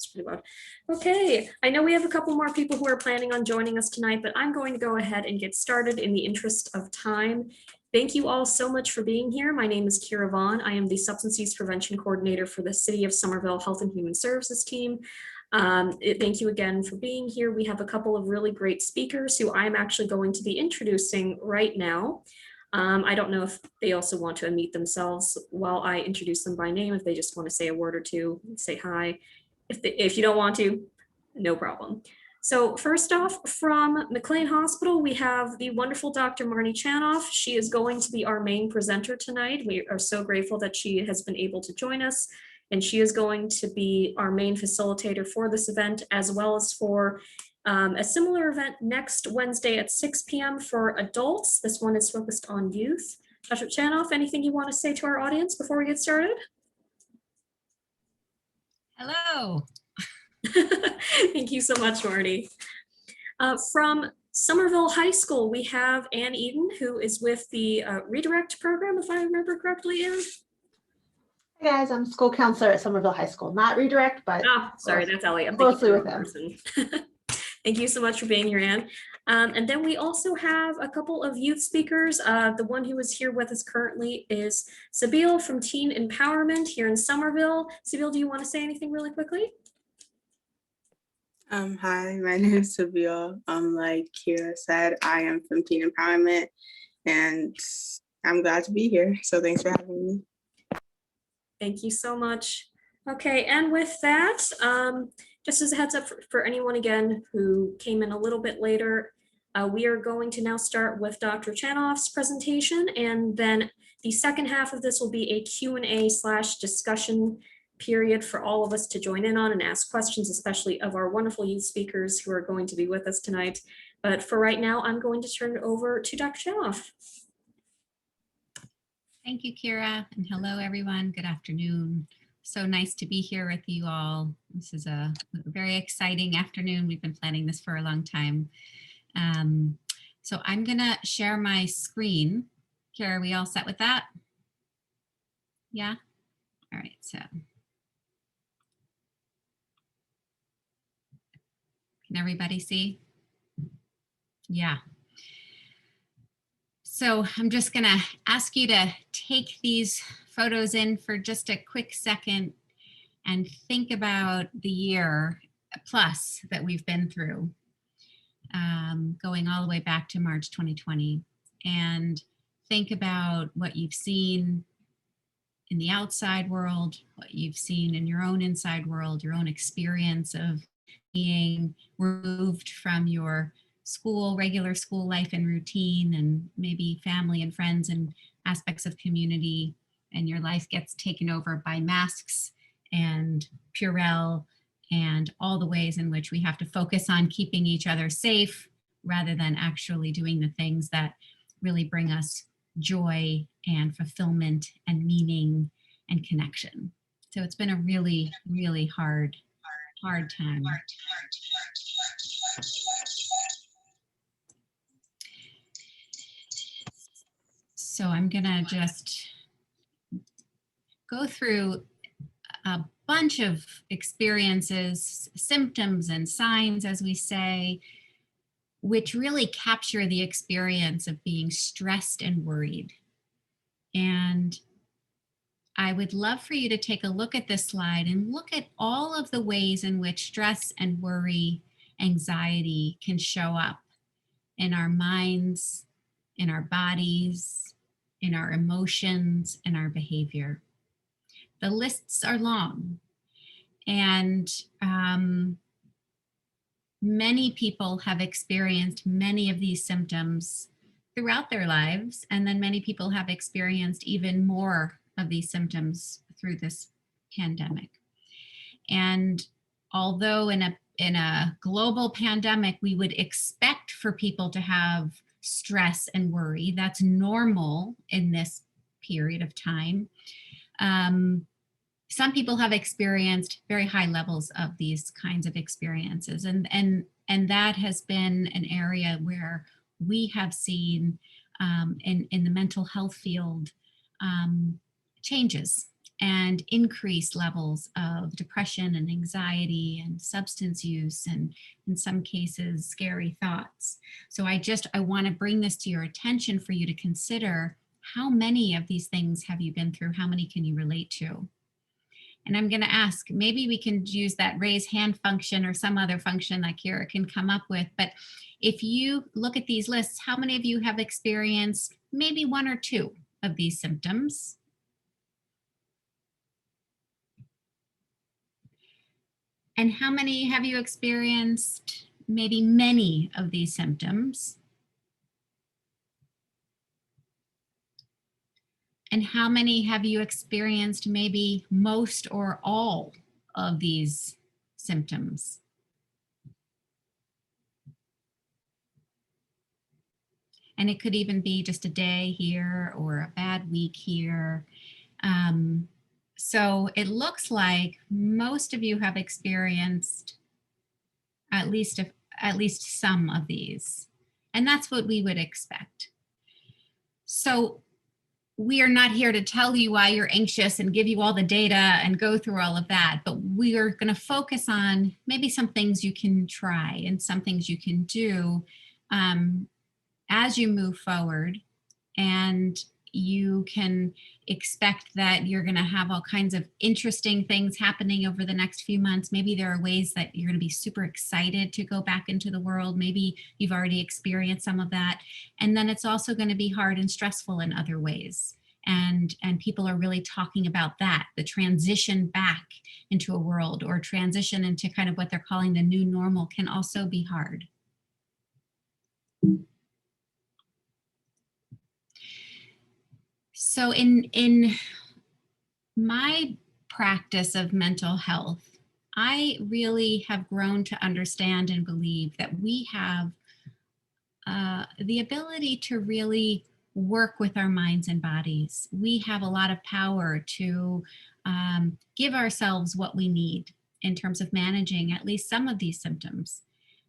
That's pretty loud. Okay, I know we have a couple more people who are planning on joining us tonight, but I'm going to go ahead and get started in the interest of time. Thank you all so much for being here. My name is Kira Vaughn. I am the Substance Use Prevention Coordinator for the City of Somerville Health and Human Services team. Thank you again for being here. We have a couple of really great speakers who I'm actually going to be introducing right now. I don't know if they also want to unmute themselves while I introduce them by name. If they just want to say a word or two, say hi. If you don't want to, no problem. So first off, from McLean Hospital, we have the wonderful Dr. Marnie Chanoff. She is going to be our main presenter tonight. We are so grateful that she has been able to join us, and she is going to be our main facilitator for this event, as well as for a similar event next Wednesday at 6 p.m. for adults. This one is focused on youth. Dr. Chanoff, anything you want to say to our audience before we get started? Hello. Thank you so much, Marty. From Somerville High School, we have Ann Eden, who is with the Redirect program, if I remember correctly, Ann. Hey guys, I'm school counselor at Somerville High School. Not Redirect, but sorry, that's Ellie. I'm closely with them. Thank you so much for being here, Ann. And then we also have a couple of youth speakers. The one who is here with us currently is Sabeel from Teen Empowerment here in Somerville. Sabeel, do you want to say anything really quickly? Hi, my name is Sabeel. Like Kira said, I am from Teen Empowerment, and I'm glad to be here. So thanks for having me. Thank you so much. Okay, and with that, just as a heads up for anyone again who came in a little bit later, we are going to now start with Dr. Chanoff's presentation, and then the second half of this will be a Q&A/discussion period for all of us to join in on and ask questions, especially of our wonderful youth speakers who are going to be with us tonight. But for right now, I'm going to turn it over to Dr. Chanoff. Thank you, Kira, and hello, everyone. Good afternoon. So nice to be here with you all. This is a very exciting afternoon. We've been planning this for a long time. So I'm gonna share my screen. Kira, are we all set with that? Yeah? All right, so. Can everybody see? Yeah. So I'm just gonna ask you to take these photos in for just a quick second and think about the year plus that we've been through, going all the way back to March 2020. And think about what you've seen in the outside world, what you've seen in your own inside world, your own experience of being removed from your regular school life and routine, and maybe family and friends and aspects of community, and your life gets taken over by masks and Purell and all the ways in which we have to focus on keeping each other safe rather than actually doing the things that really bring us joy and fulfillment and meaning and connection. So it's been a really, really hard time. So I'm gonna just go through a bunch of experiences, symptoms and signs, as we say, which really capture the experience of being stressed and worried. And I would love for you to take a look at this slide and look at all of the ways in which stress and worry, anxiety can show up in our minds, in our bodies, in our emotions, and our behavior. The lists are long, and many people have experienced many of these symptoms throughout their lives, and then many people have experienced even more of these symptoms through this pandemic. And although in a global pandemic, we would expect for people to have stress and worry, that's normal in this period of time. Some people have experienced very high levels of these kinds of experiences, and that has been an area where we have seen in the mental health field changes and increased levels of depression and anxiety and substance use, and in some cases, scary thoughts. So I want to bring this to your attention for you to consider, how many of these things have you been through? How many can you relate to? And I'm going to ask, maybe we can use that raise hand function or some other function that Kira can come up with. But if you look at these lists, how many of you have experienced maybe one or two of these symptoms? And how many have you experienced maybe many of these symptoms? And how many have you experienced maybe most or all of these symptoms? And it could even be just a day here or a bad week here. So it looks like most of you have experienced at least some of these. And that's what we would expect. So we are not here to tell you why you're anxious and give you all the data and go through all of that, but we are going to focus on maybe some things you can try and some things you can do as you move forward. And you can expect that you're going to have all kinds of interesting things happening over the next few months. Maybe there are ways that you're going to be super excited to go back into the world. Maybe you've already experienced some of that. And then it's also going to be hard and stressful in other ways. And people are really talking about that, the transition back into a world, or transition into kind of what they're calling the new normal, can also be hard. So in my practice of mental health, I really have grown to understand and believe that we have the ability to really work with our minds and bodies. We have a lot of power to give ourselves what we need in terms of managing at least some of these symptoms.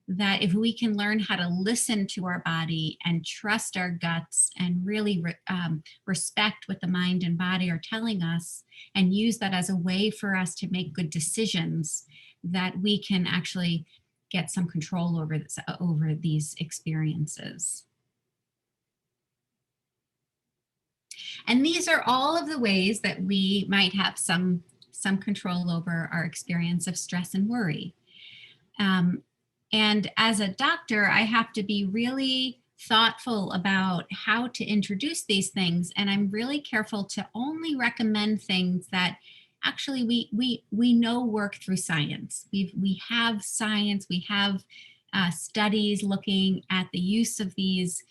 That if we can learn how to listen to our body and trust our guts and really respect what the mind and body are telling us, and use that as a way for us to make good decisions, that we can actually get some control over these experiences. And these are all of the ways that we might have some control over our experience of stress and worry. And as a doctor, I have to be really thoughtful about how to introduce these things. And I'm really careful to only recommend things that actually we know work through science. We have science, we have studies looking at the use of these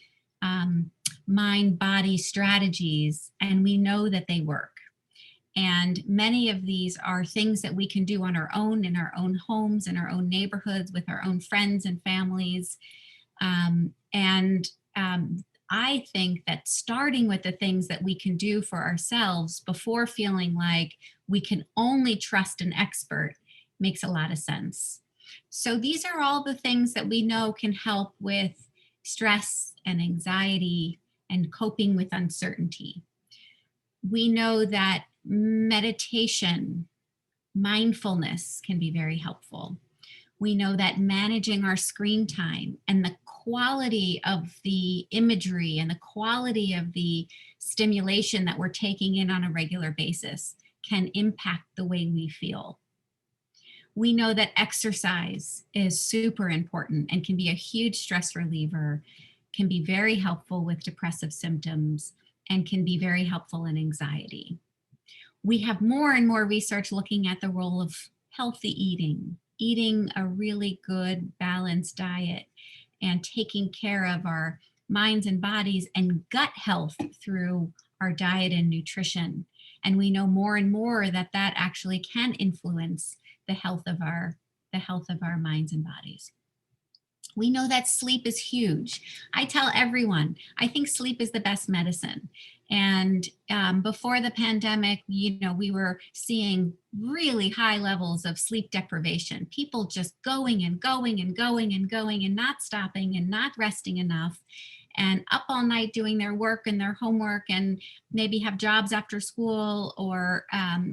mind-body strategies, and we know that they work. And many of these are things that we can do on our own, in our own homes, in our own neighborhoods, with our own friends and families. I think that starting with the things that we can do for ourselves before feeling like we can only trust an expert makes a lot of sense. So these are all the things that we know can help with stress and anxiety and coping with uncertainty. We know that meditation, mindfulness can be very helpful. We know that managing our screen time and the quality of the imagery and the quality of the stimulation that we're taking in on a regular basis can impact the way we feel. We know that exercise is super important and can be a huge stress reliever, can be very helpful with depressive symptoms, and can be very helpful in anxiety. We have more and more research looking at the role of healthy eating a really good balanced diet, and taking care of our minds and bodies and gut health through our diet and nutrition. And we know more and more that that actually can influence the health of our minds and bodies. We know that sleep is huge. I tell everyone, I think sleep is the best medicine. And before the pandemic, we were seeing really high levels of sleep deprivation, people just going and going and going and going and not stopping and not resting enough. and up all night doing their work and their homework, and maybe have jobs after school, or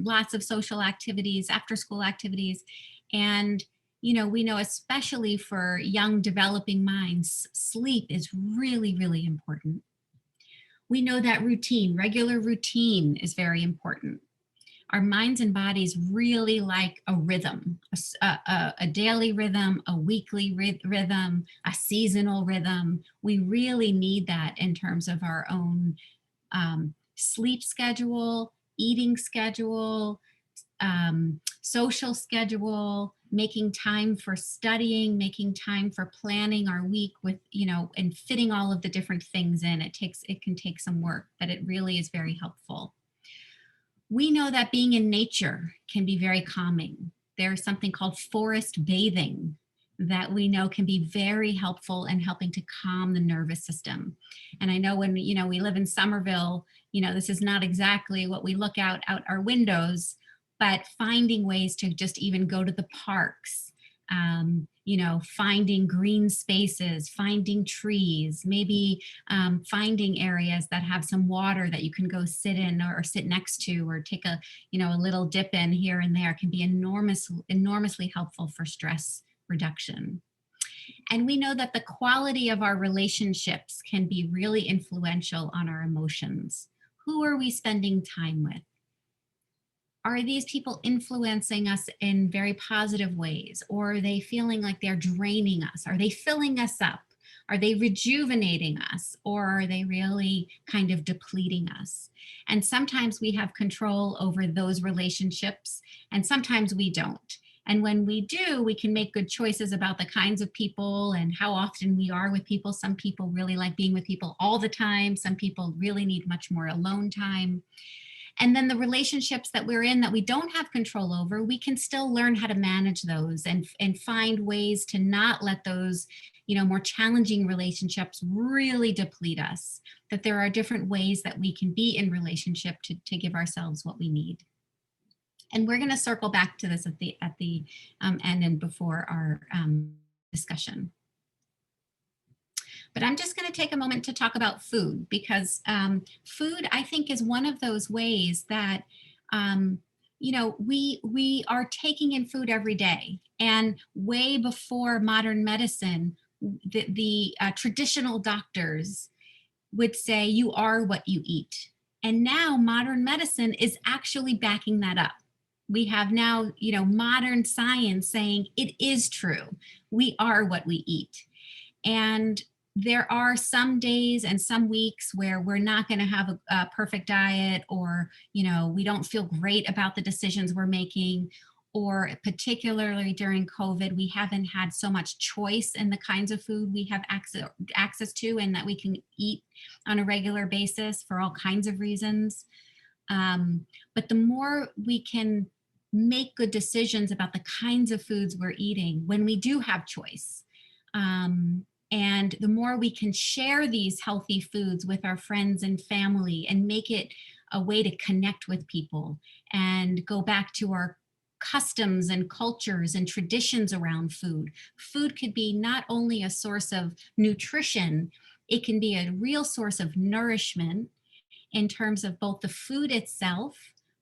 lots of social activities, after school activities. And we know, especially for young developing minds, sleep is really, really important. We know that regular routine is very important. Our minds and bodies really like a rhythm, a daily rhythm, a weekly rhythm, a seasonal rhythm. We really need that in terms of our own sleep schedule, eating schedule, social schedule, making time for studying, making time for planning our week with, and fitting all of the different things in. It can take some work, but it really is very helpful. We know that being in nature can be very calming. There's something called forest bathing that we know can be very helpful in helping to calm the nervous system. And I know when, we live in Somerville, this is not exactly what we look out our windows, but finding ways to just even go to the parks, finding green spaces, finding trees, maybe finding areas that have some water that you can go sit in or sit next to, or take a little dip in here and there, can be enormously helpful for stress reduction. And we know that the quality of our relationships can be really influential on our emotions. Who are we spending time with? Are these people influencing us in very positive ways? Or are they feeling like they're draining us? Are they filling us up? Are they rejuvenating us? Or are they really kind of depleting us? And sometimes we have control over those relationships, and sometimes we don't. And when we do, we can make good choices about the kinds of people and how often we are with people. Some people really like being with people all the time. Some people really need much more alone time. And then the relationships that we're in that we don't have control over, we can still learn how to manage those and find ways to not let those, more challenging relationships really deplete us. That there are different ways that we can be in relationship to give ourselves what we need. And we're going to circle back to this at the end and before our discussion. But I'm just going to take a moment to talk about food, because food, I think, is one of those ways that, we are taking in food every day. And way before modern medicine, the traditional doctors would say, you are what you eat. And now modern medicine is actually backing that up. We have now, modern science saying it is true. We are what we eat. And there are some days and some weeks where we're not going to have a perfect diet, or, we don't feel great about the decisions we're making, or particularly during COVID, we haven't had so much choice in the kinds of food we have access to and that we can eat on a regular basis for all kinds of reasons. But the more we can make good decisions about the kinds of foods we're eating when we do have choice, and the more we can share these healthy foods with our friends and family and make it a way to connect with people and go back to our customs and cultures and traditions around food. Food could be not only a source of nutrition, it can be a real source of nourishment in terms of both the food itself,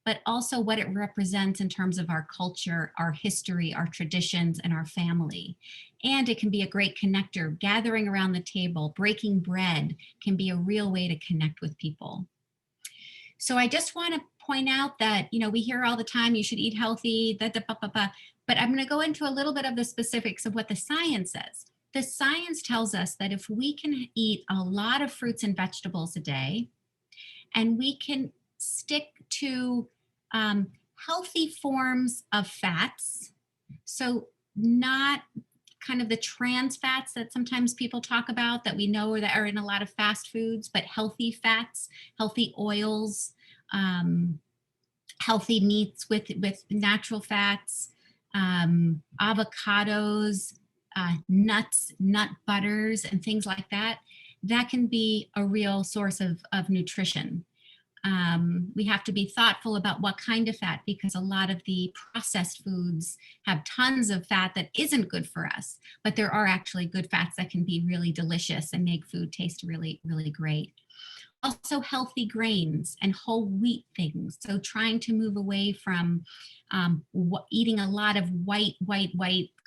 but also what it represents in terms of our culture, our history, our traditions, and our family. And it can be a great connector. Gathering around the table, breaking bread can be a real way to connect with people. So I just want to point out that, we hear all the time, you should eat healthy, but I'm going to go into a little bit of the specifics of what the science says. The science tells us that if we can eat a lot of fruits and vegetables a day, and we can stick to healthy forms of fats, so not kind of the trans fats that sometimes people talk about that we know that are in a lot of fast foods, but healthy fats, healthy oils, healthy meats with natural fats, avocados, nuts, nut butters, and things like that. That can be a real source of nutrition. We have to be thoughtful about what kind of fat, because a lot of the processed foods have tons of fat that isn't good for us, but there are actually good fats that can be really delicious and make food taste really, really great. Also healthy grains and whole wheat things. So trying to move away from eating a lot of white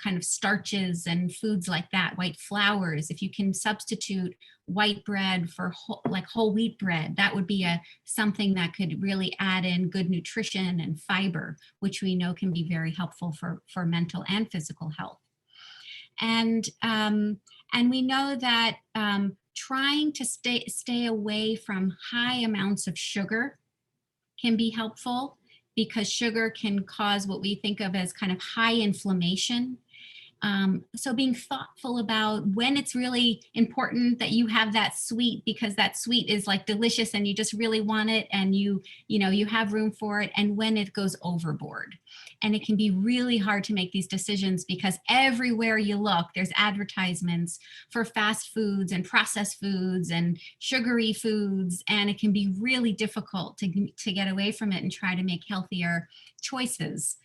kind of starches and foods like that, white flours. If you can substitute white bread for whole wheat bread, that would be something that could really add in good nutrition and fiber, which we know can be very helpful for mental and physical health. And we know that trying to stay away from high amounts of sugar can be helpful, because sugar can cause what we think of as kind of high inflammation. So being thoughtful about when it's really important that you have that sweet, because that sweet is like delicious and you just really want it, and you have room for it, and when it goes overboard. And it can be really hard to make these decisions, because everywhere you look, there's advertisements for fast foods and processed foods and sugary foods, and it can be really difficult to get away from it and try to make healthier choices.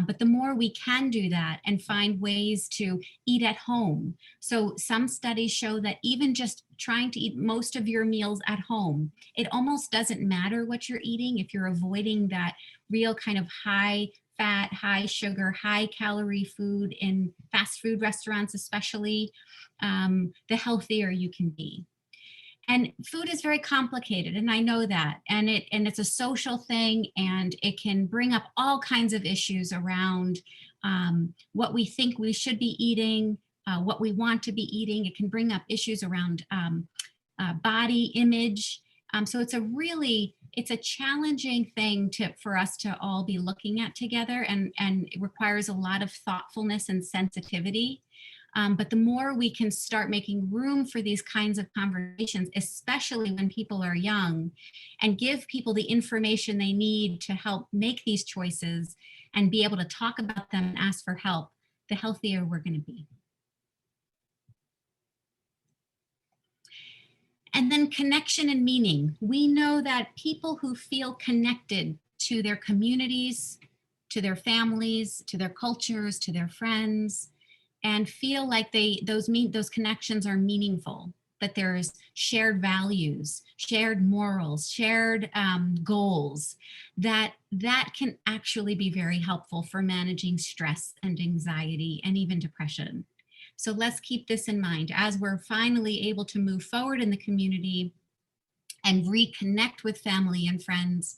But the more we can do that and find ways to eat at home. So some studies show that even just trying to eat most of your meals at home, it almost doesn't matter what you're eating if you're avoiding that real kind of high fat, high sugar, high calorie food in fast food restaurants, especially, the healthier you can be. And food is very complicated, and I know that, and it's a social thing, and it can bring up all kinds of issues around what we think we should be eating, what we want to be eating. It can bring up issues around body image. So it's a challenging thing for us to all be looking at together, and it requires a lot of thoughtfulness and sensitivity. But the more we can start making room for these kinds of conversations, especially when people are young, and give people the information they need to help make these choices and be able to talk about them and ask for help, the healthier we're going to be. And then connection and meaning. We know that people who feel connected to their communities, to their families, to their cultures, to their friends, and feel like those connections are meaningful, that there's shared values, shared morals, shared goals, that can actually be very helpful for managing stress and anxiety and even depression. So let's keep this in mind as we're finally able to move forward in the community and reconnect with family and friends,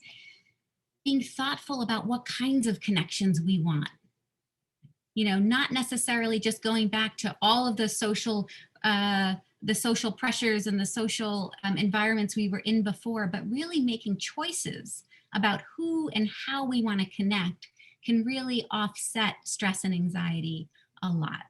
being thoughtful about what kinds of connections we want. Not necessarily just going back to all of the social pressures and the social environments we were in before, but really making choices about who and how we want to connect can really offset stress and anxiety a lot.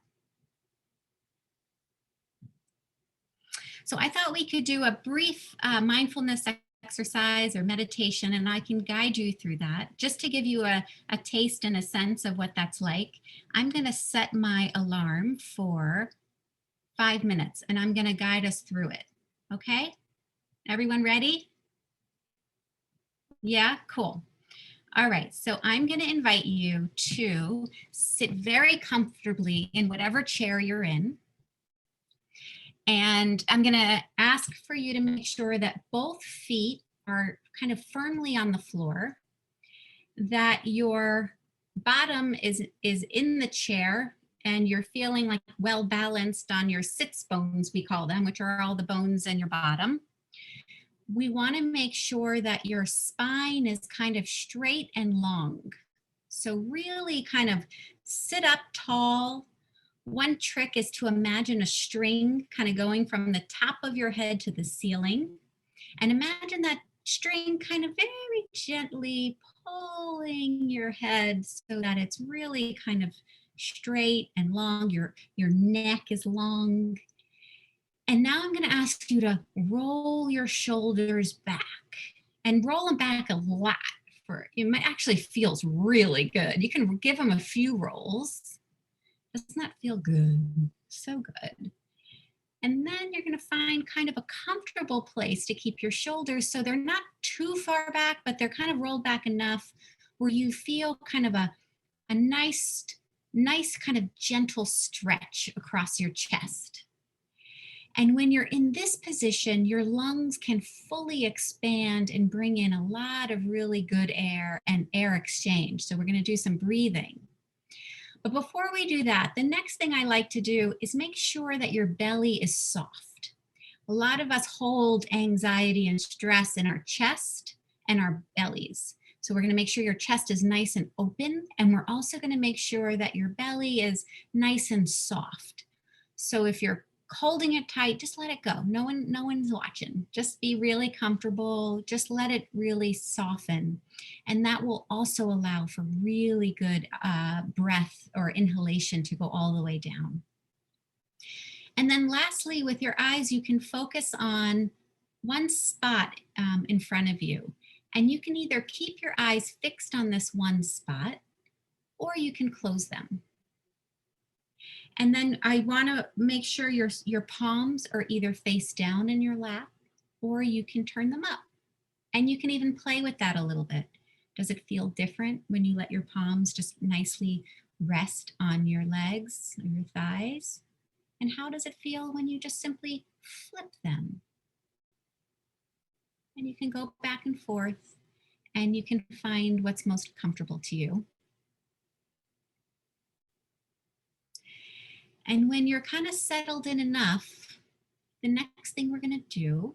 So I thought we could do a brief mindfulness exercise or meditation, and I can guide you through that just to give you a taste and a sense of what that's like. I'm going to set my alarm for 5 minutes, and I'm going to guide us through it. Okay? Everyone ready? Yeah, cool. All right, so I'm going to invite you to sit very comfortably in whatever chair you're in. And I'm going to ask for you to make sure that both feet are kind of firmly on the floor, that your bottom is in the chair, and you're feeling like well balanced on your sits bones, we call them, which are all the bones in your bottom. We want to make sure that your spine is kind of straight and long. So really kind of sit up tall. One trick is to imagine a string kind of going from the top of your head to the ceiling. And imagine that string kind of very gently pulling your head so that it's really kind of straight and long. Your neck is long. And now I'm going to ask you to roll your shoulders back, and roll them back a lot. It actually feels really good. You can give them a few rolls. Doesn't that feel good? So good. And then you're going to find kind of a comfortable place to keep your shoulders so they're not too far back, but they're kind of rolled back enough where you feel kind of a nice kind of gentle stretch across your chest. And when you're in this position, your lungs can fully expand and bring in a lot of really good air and air exchange. So we're going to do some breathing. But before we do that, the next thing I like to do is make sure that your belly is soft. A lot of us hold anxiety and stress in our chest and our bellies. So we're going to make sure your chest is nice and open, and we're also going to make sure that your belly is nice and soft. So if you're holding it tight, just let it go. No one's watching. Just be really comfortable. Just let it really soften. And that will also allow for really good breath or inhalation to go all the way down. And then lastly, with your eyes, you can focus on one spot in front of you. And you can either keep your eyes fixed on this one spot, or you can close them. And then I want to make sure your palms are either face down in your lap, or you can turn them up. And you can even play with that a little bit. Does it feel different when you let your palms just nicely rest on your legs or your thighs? And how does it feel when you just simply flip them? And you can go back and forth, and you can find what's most comfortable to you. And when you're kind of settled in enough, the next thing we're going to do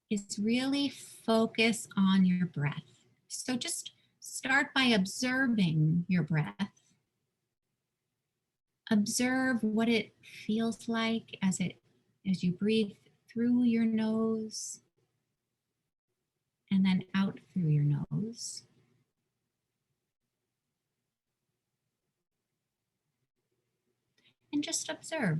is really focus on your breath. So just start by observing your breath. Observe what it feels like as you breathe through your nose and then out through your nose. And just observe.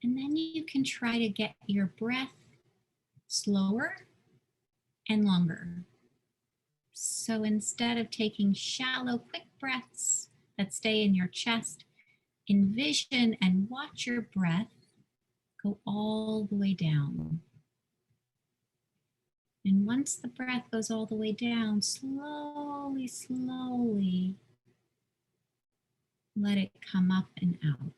And then you can try to get your breath slower and longer. So instead of taking shallow, quick breaths that stay in your chest, envision and watch your breath go all the way down. And once the breath goes all the way down, slowly, slowly let it come up and out.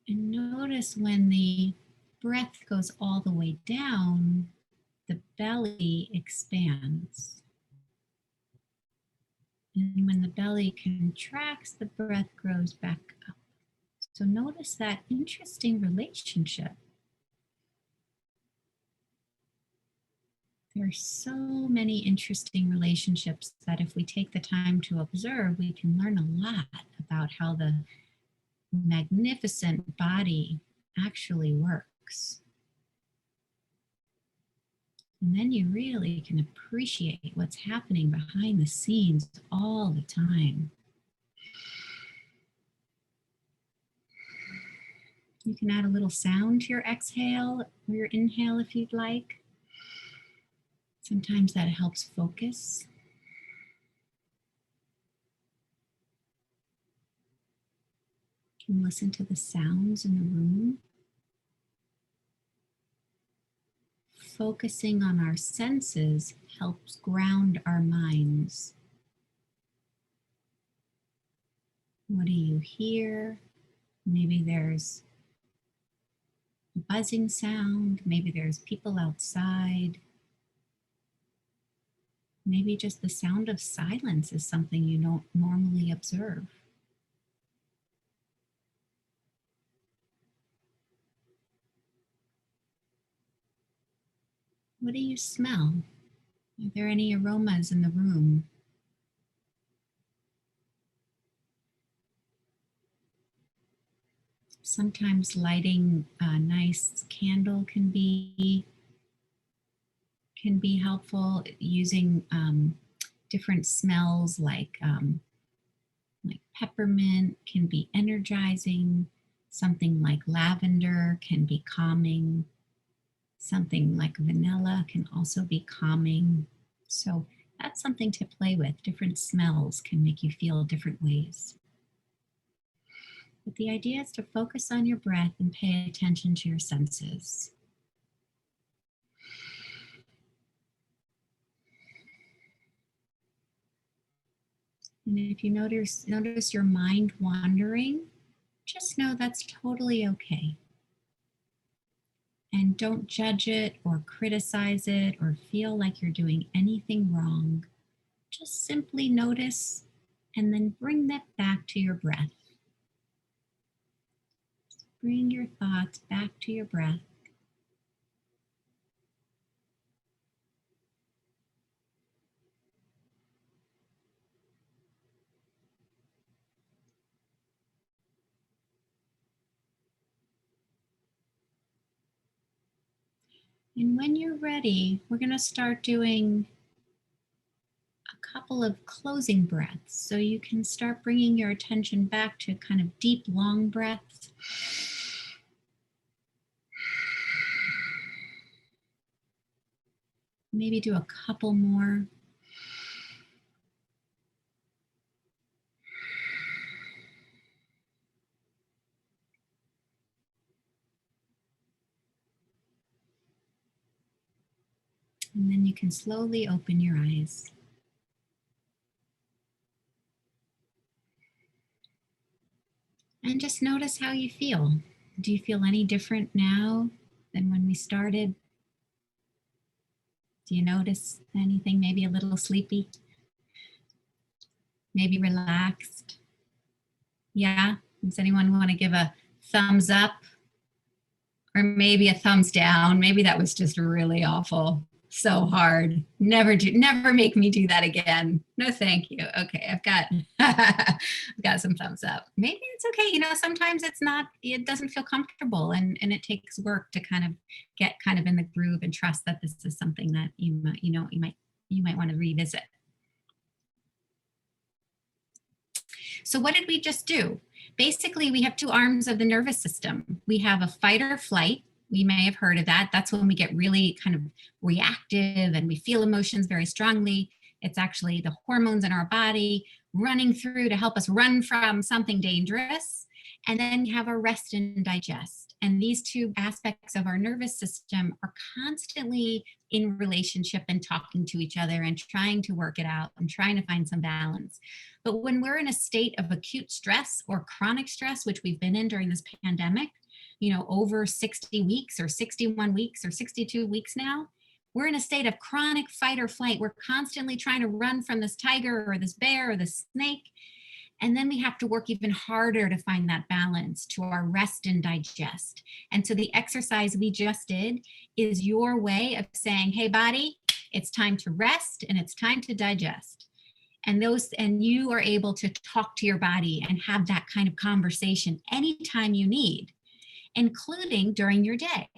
And notice when the breath goes all the way down, the belly expands. And when the belly contracts, the breath grows back up. So notice that interesting relationship. There are so many interesting relationships that if we take the time to observe, we can learn a lot about how the magnificent body actually works. And then you really can appreciate what's happening behind the scenes all the time. You can add a little sound to your exhale or your inhale if you'd like. Sometimes that helps focus. You can listen to the sounds in the room. Focusing on our senses helps ground our minds. What do you hear? Maybe there's a buzzing sound. Maybe there's people outside. Maybe just the sound of silence is something you don't normally observe. What do you smell? Are there any aromas in the room? Sometimes lighting a nice candle can be helpful. Using different smells like peppermint can be energizing. Something like lavender can be calming. Something like vanilla can also be calming. So that's something to play with. Different smells can make you feel different ways. But the idea is to focus on your breath and pay attention to your senses. And if you notice your mind wandering, just know that's totally okay. And don't judge it or criticize it or feel like you're doing anything wrong. Just simply notice and then bring that back to your breath. Bring your thoughts back to your breath. And when you're ready, we're going to start doing a couple of closing breaths. So you can start bringing your attention back to kind of deep, long breaths. Maybe do a couple more. And then you can slowly open your eyes. And just notice how you feel. Do you feel any different now than when we started? Do you notice anything maybe a little sleepy? Maybe relaxed? Yeah? Does anyone want to give a thumbs up? Or maybe a thumbs down? Maybe that was just really awful. So hard. Never make me do that again. No, thank you. Okay, I've got some thumbs up. Maybe it's okay. You know, sometimes it doesn't feel comfortable and it takes work to kind of get kind of in the groove and trust that this is something that you might want to revisit. So what did we just do? Basically, we have two arms of the nervous system. We have a fight or flight. We may have heard of that. That's when we get really kind of reactive and we feel emotions very strongly. It's actually the hormones in our body running through to help us run from something dangerous. And then we have a rest and digest. And these two aspects of our nervous system are constantly in relationship and talking to each other and trying to work it out and trying to find some balance. But when we're in a state of acute stress or chronic stress, which we've been in during this pandemic, you know, over 60 weeks or 61 weeks or 62 weeks now, we're in a state of chronic fight or flight. We're constantly trying to run from this tiger or this bear or this snake. And then we have to work even harder to find that balance to our rest and digest. And so the exercise we just did is your way of saying, hey, body, it's time to rest and it's time to digest. And you are able to talk to your body and have that kind of conversation anytime you need, including during your day.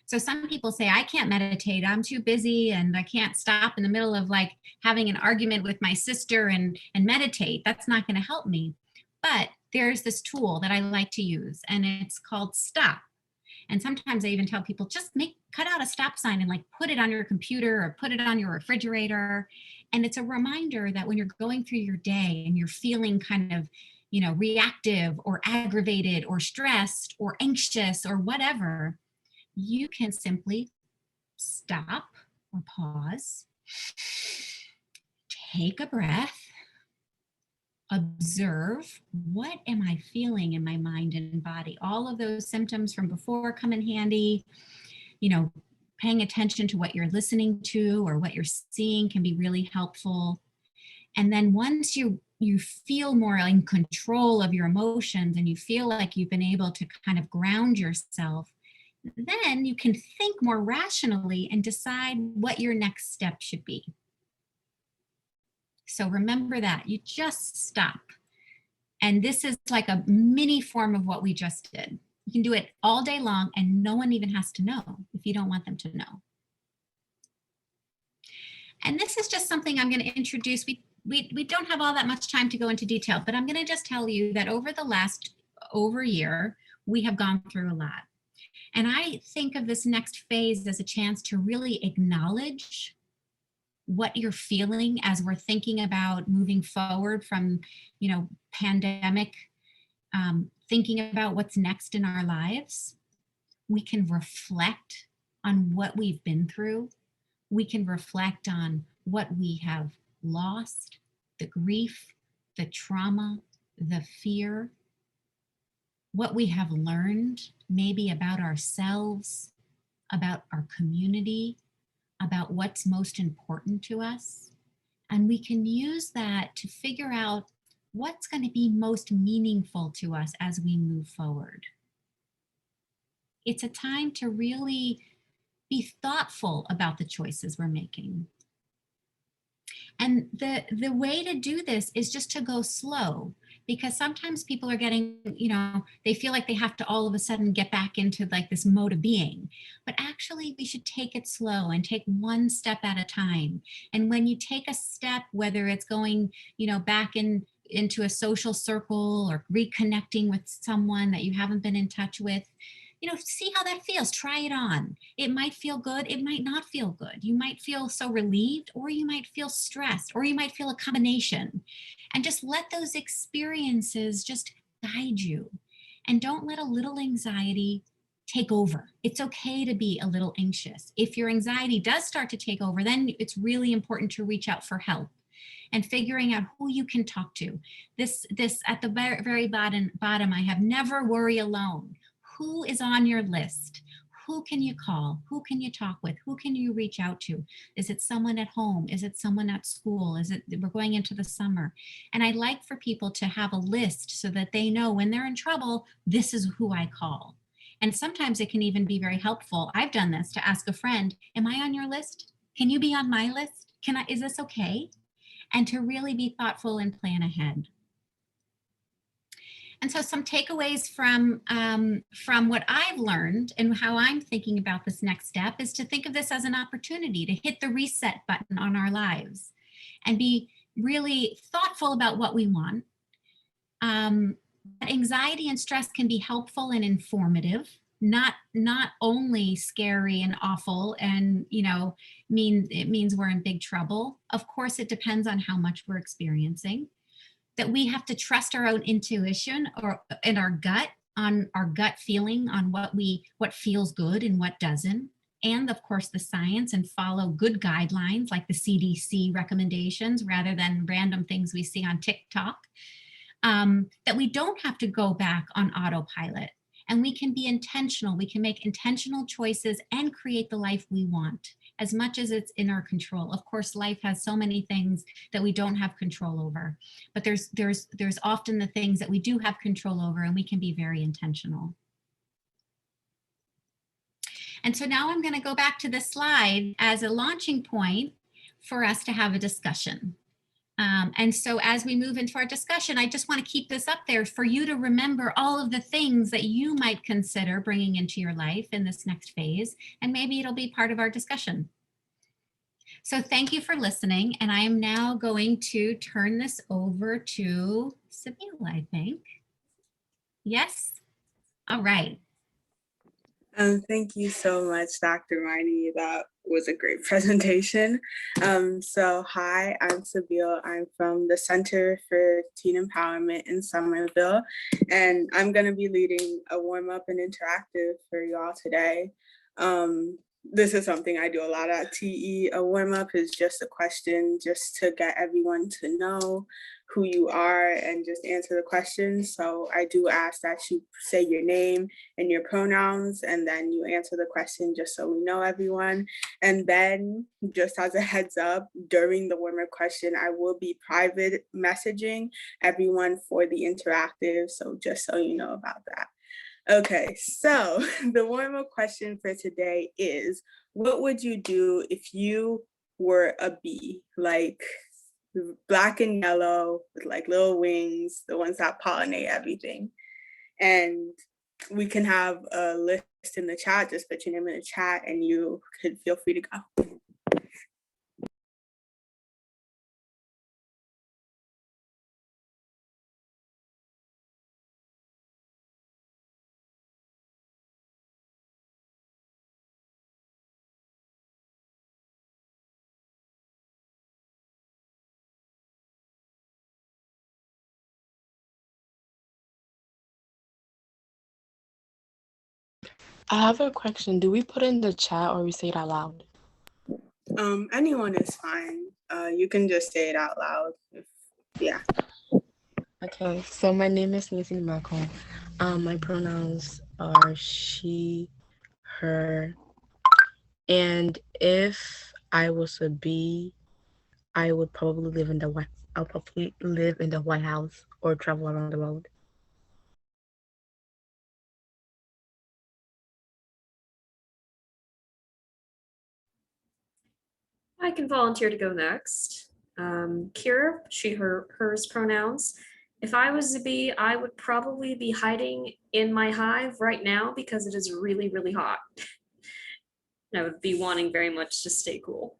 So some people say, I can't meditate, I'm too busy and I can't stop in the middle of like having an argument with my sister and meditate. That's not going to help me. But there's this tool that I like to use and it's called stop. And sometimes I even tell people just cut out a stop sign and like put it on your computer or put it on your refrigerator. And it's a reminder that when you're going through your day and you're feeling kind of, you know, reactive or aggravated or stressed or anxious or whatever, you can simply stop or pause, take a breath, observe what am I feeling in my mind and body. All of those symptoms from before come in handy. You know, paying attention to what you're listening to or what you're seeing can be really helpful. And then once you feel more in control of your emotions and you feel like you've been able to kind of ground yourself, then you can think more rationally and decide what your next step should be. So remember that you just stop. And this is like a mini form of what we just did. You can do it all day long and no one even has to know if you don't want them to know. And this is just something I'm going to introduce. We don't have all that much time to go into detail, but I'm going to just tell you that over the last over a year, we have gone through a lot. And I think of this next phase as a chance to really acknowledge what you're feeling as we're thinking about moving forward from, pandemic, thinking about what's next in our lives. We can reflect on what we've been through. We can reflect on what we have lost, the grief, the trauma, the fear, what we have learned maybe about ourselves, about our community, about what's most important to us. And we can use that to figure out what's going to be most meaningful to us as we move forward. It's a time to really be thoughtful about the choices we're making. And the way to do this is just to go slow, because sometimes people are getting, they feel like they have to all of a sudden get back into like this mode of being. But actually, we should take it slow and take one step at a time. And when you take a step, whether it's going, back into a social circle or reconnecting with someone that you haven't been in touch with, see how that feels. Try it on. It might feel good. It might not feel good. You might feel so relieved, or you might feel stressed, or you might feel a combination. And just let those experiences just guide you. And don't let a little anxiety take over. It's okay to be a little anxious. If your anxiety does start to take over, then it's really important to reach out for help and figuring out who you can talk to. This at the very, very bottom, I have never worry alone. Who is on your list? Who can you call? Who can you talk with? Who can you reach out to? Is it someone at home? Is it someone at school? Is it, we're going into the summer? And I like for people to have a list so that they know when they're in trouble, this is who I call. And sometimes it can even be very helpful. I've done this, to ask a friend, am I on your list? Can you be on my list? Is this okay? And to really be thoughtful and plan ahead. And so some takeaways from what I've learned and how I'm thinking about this next step is to think of this as an opportunity to hit the reset button on our lives and be really thoughtful about what we want. Anxiety and stress can be helpful and informative, not only scary and awful and it means we're in big trouble. Of course, it depends on how much we're experiencing. That we have to trust our own intuition and our gut feeling on what feels good and what doesn't. And of course the science, and follow good guidelines like the CDC recommendations rather than random things we see on TikTok. That we don't have to go back on autopilot, and we can be intentional. We can make intentional choices and create the life we want as much as it's in our control. Of course, life has so many things that we don't have control over, but there's often the things that we do have control over, and we can be very intentional. And so now I'm going to go back to this slide as a launching point for us to have a discussion. And so as we move into our discussion, I just want to keep this up there for you to remember all of the things that you might consider bringing into your life in this next phase, and maybe it'll be part of our discussion. So thank you for listening, and I am now going to turn this over to Sabine, I think. Yes? All right. Thank you so much, Dr. Marty. That was a great presentation. So hi, I'm Sabine. I'm from the Center for Teen Empowerment in Somerville, and I'm going to be leading a warm-up and interactive for y'all today. This is something I do a lot at TE. A warm-up is just a question just to get everyone to know who you are and just answer the questions. So I do ask that you say your name and your pronouns, and then you answer the question just so we know everyone. And then just as a heads up, during the warm-up question, I will be private messaging everyone for the interactive. So just so you know about that. Okay, so the warm-up question for today is, what would you do if you were a bee? Like black and yellow with like little wings, the ones that pollinate everything. And we can have a list in the chat, just put your name in the chat and you could feel free to go. I have a question. Do we put in the chat or we say it out loud? Anyone is fine. You can just say it out loud. Yeah. Okay, so my name is Nancy Malcolm. My pronouns are she, her, and if I was a bee, I would probably live in the White. I'll probably live in the White House or travel around the world. I can volunteer to go next. Kira, she, her, hers pronouns. If I was a bee, I would probably be hiding in my hive right now because it is really, really hot. And I would be wanting very much to stay cool.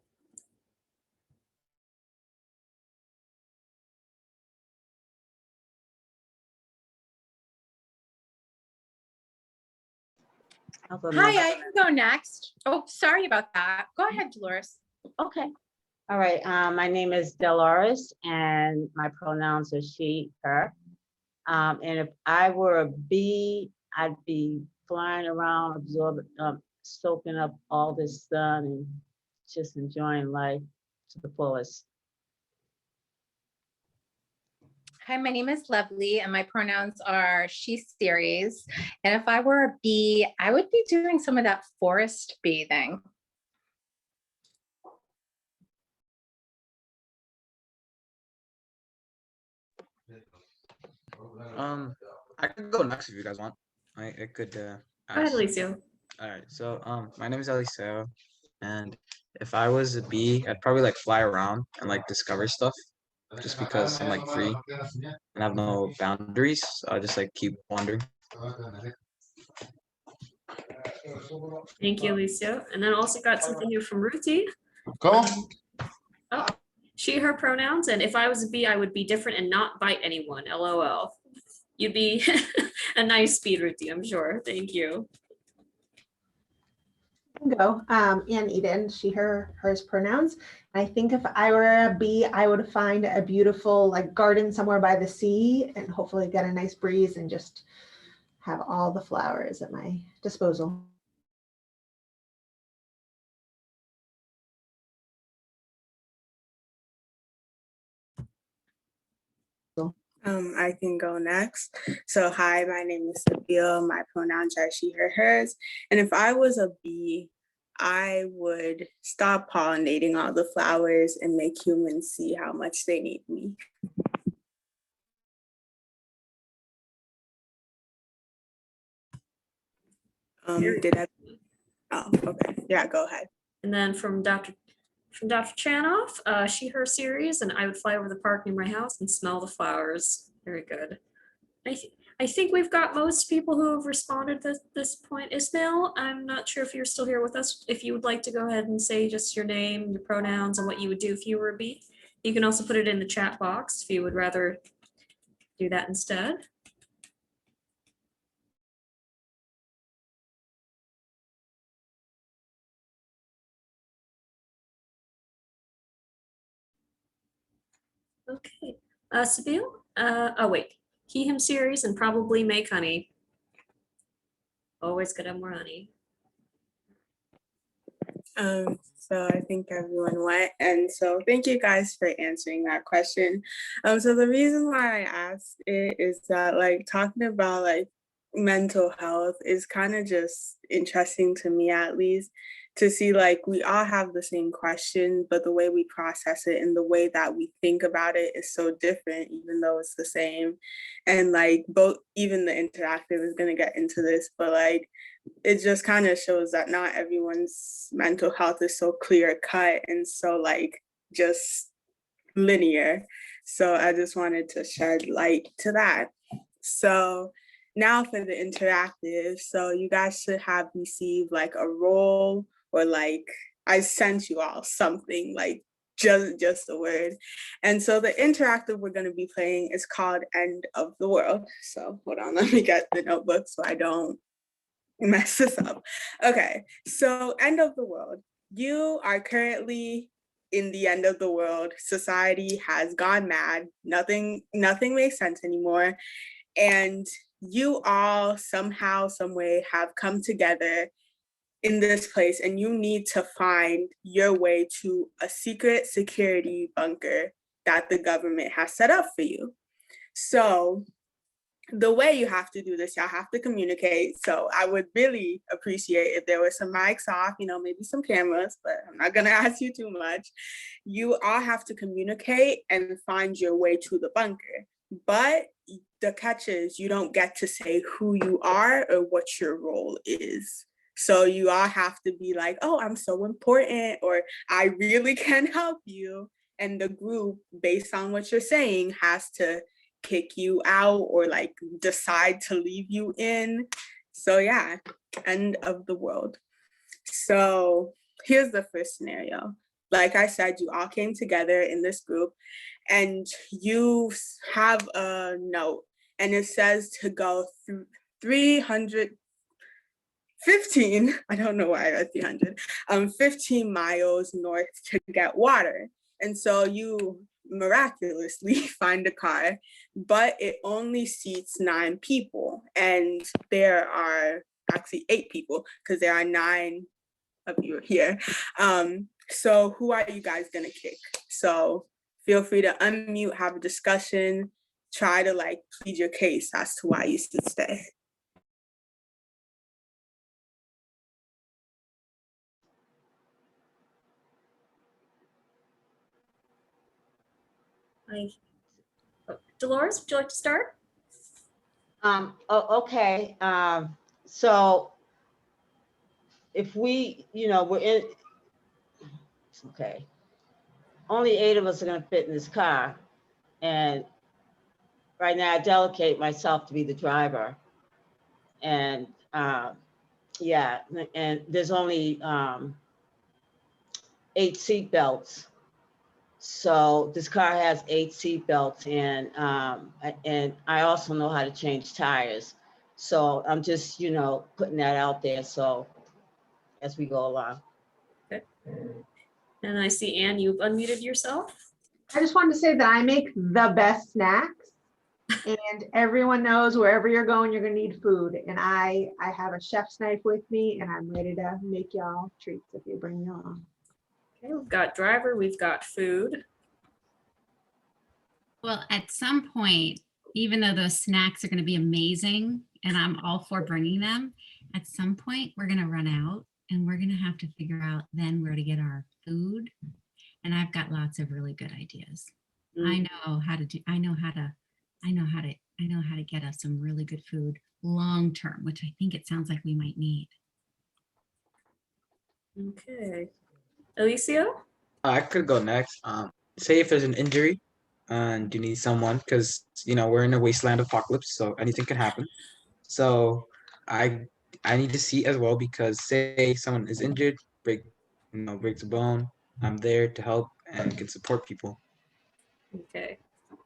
Hi, I can go next. Oh, sorry about that. Go ahead, Dolores. Okay. All right. My name is Dolores and my pronouns are she, her. And if I were a bee, I'd be flying around, absorbing, soaking up all this sun and just enjoying life to the fullest. Hi, my name is Lovely and my pronouns are she series. And if I were a bee, I would be doing some of that forest bathing. I could go next if you guys want. I could Go ahead, ask. Alicia. All right. So my name is Eliseo, and if I was a bee, I'd probably like fly around and like discover stuff, just because I'm like free and have no boundaries. So I just like keep wandering. Thank you, Alicia. And then also got something new from Ruthie. Go. Oh, she, her pronouns. And if I was a bee, I would be different and not bite anyone. LOL. You'd be a nice bee, Ruthie, I'm sure. Thank you. Go. Ann Eden, she, her, hers pronouns. I think if I were a bee, I would find a beautiful like garden somewhere by the sea and hopefully get a nice breeze and just have all the flowers at my disposal. I can go next. So hi, my name is Sophia. My pronouns are she, her, hers. And if I was a bee, I would stop pollinating all the flowers and make humans see how much they need me. Did I? Oh, okay. Yeah, go ahead. And then from Dr. Chanoff, she, her series, and I would fly over the park near my house and smell the flowers. Very good. I think we've got most people who have responded at this point. Ismail, I'm not sure if you're still here with us. If you would like to go ahead and say just your name, your pronouns, and what you would do if you were a bee. You can also put it in the chat box if you would rather do that instead. Okay, Sabine, oh wait, he, him series and probably make honey. Always good to have more honey. So I think everyone went. And so thank you guys for answering that question. So the reason why I asked it is that like talking about like mental health is kind of just interesting to me, at least, to see like we all have the same question, but the way we process it and the way that we think about it is so different, even though it's the same. And like both, even the interactive is going to get into this, but like it just kind of shows that not everyone's mental health is so clear cut and so like just linear. So I just wanted to shed light to that. So now for the interactive. So you guys should have received like a role or like I sent you all something like just a word. And so the interactive we're going to be playing is called End of the World. So hold on, let me get the notebook so I don't mess this up. Okay, so end of the world. You are currently in the end of the world. Society has gone mad. Nothing makes sense anymore. And you all somehow, some way have come together in this place, and you need to find your way to a secret security bunker that the government has set up for you. So the way you have to do this, y'all have to communicate. So I would really appreciate if there were some mics off, maybe some cameras, but I'm not gonna ask you too much. You all have to communicate and find your way to the bunker. But the catch is you don't get to say who you are or what your role is. So you all have to be like, oh, I'm so important, or I really can help you. And the group, based on what you're saying, has to kick you out or like decide to leave you in. So yeah, end of the world. So here's the first scenario. Like I said, you all came together in this group and you have a note and it says to go through 315, I don't know why I read 300, 15 miles north to get water. And so you miraculously find a car, but it only seats 9 people. And there are actually 8 people because there are 9 of you here. So who are you guys gonna kick? So feel free to unmute, have a discussion, try to like plead your case as to why you should stay. Dolores, would you like to start? Okay. So if we're in, okay, only 8 of us are gonna fit in this car. And right now I delegate myself to be the driver. And yeah, and there's only 8 seat belts. So this car has 8 seat belts, and I also know how to change tires. So I'm just, putting that out there. So as we go along. Okay. And I see Anne, you've unmuted yourself. I just wanted to say that I make the best snacks, and everyone knows wherever you're going, you're gonna need food. And I have a chef's knife with me, and I'm ready to make y'all treats if you bring me along. Okay, we've got driver, we've got food. Well, at some point, even though those snacks are going to be amazing and I'm all for bringing them, at some point we're going to run out and we're going to have to figure out then where to get our food. And I've got lots of really good ideas. I know how to get us some really good food long term, which I think it sounds like we might need. Okay. Alicia? I could go next. Say if there's an injury and you need someone, because we're in a wasteland apocalypse, so anything can happen. So I need to see as well, because say someone is injured, breaks a bone, I'm there to help and can support people. Okay.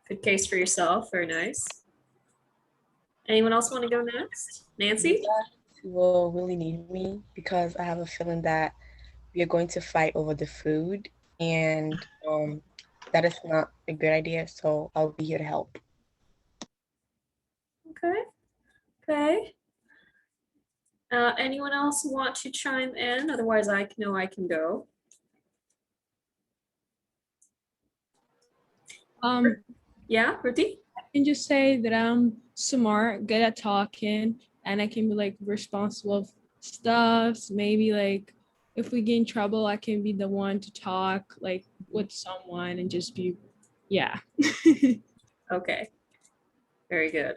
Good case for yourself. Very nice. Anyone else want to go next? Nancy? You will really need me because I have a feeling that we are going to fight over the food, and that is not a good idea. So I'll be here to help. Okay. Okay. Anyone else want to chime in? Otherwise, I know I can go. Yeah, Ruthie? I can just say that I'm smart, good at talking, and I can be like responsible of stuff. Maybe like if we get in trouble, I can be the one to talk like with someone and just be, yeah. Okay. Very good.